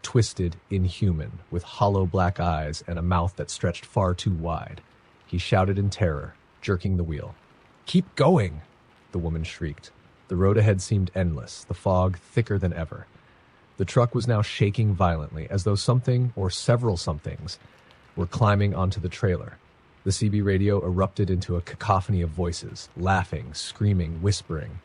Twisted, inhuman, with hollow black eyes and a mouth that stretched far too wide. He shouted in terror, jerking the wheel. "Keep going!" the woman shrieked. The road ahead seemed endless, the fog thicker than ever. The truck was now shaking violently, as though something, or several somethings, were climbing onto the trailer. The CB radio erupted into a cacophony of voices, laughing, screaming, whispering.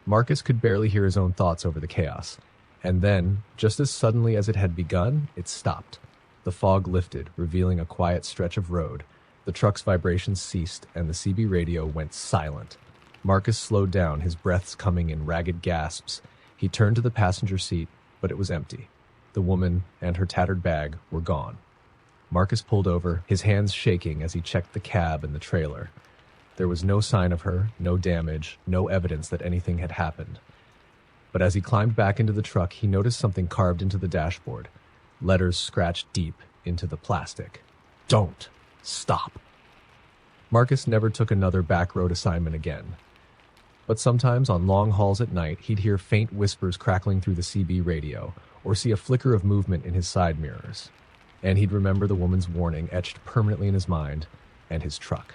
Marcus could barely hear his own thoughts over the chaos. And then, just as suddenly as it had begun, it stopped. The fog lifted, revealing a quiet stretch of road. The truck's vibrations ceased, and the CB radio went silent. Marcus slowed down, his breaths coming in ragged gasps. He turned to the passenger seat, but it was empty. The woman and her tattered bag were gone. Marcus pulled over, his hands shaking as he checked the cab and the trailer. There was no sign of her, no damage, no evidence that anything had happened. But as he climbed back into the truck, he noticed something carved into the dashboard. Letters scratched deep into the plastic. "Don't stop." Marcus never took another back road assignment again. But sometimes on long hauls at night, he'd hear faint whispers crackling through the CB radio, or see a flicker of movement in his side mirrors. And he'd remember the woman's warning etched permanently in his mind, and his truck.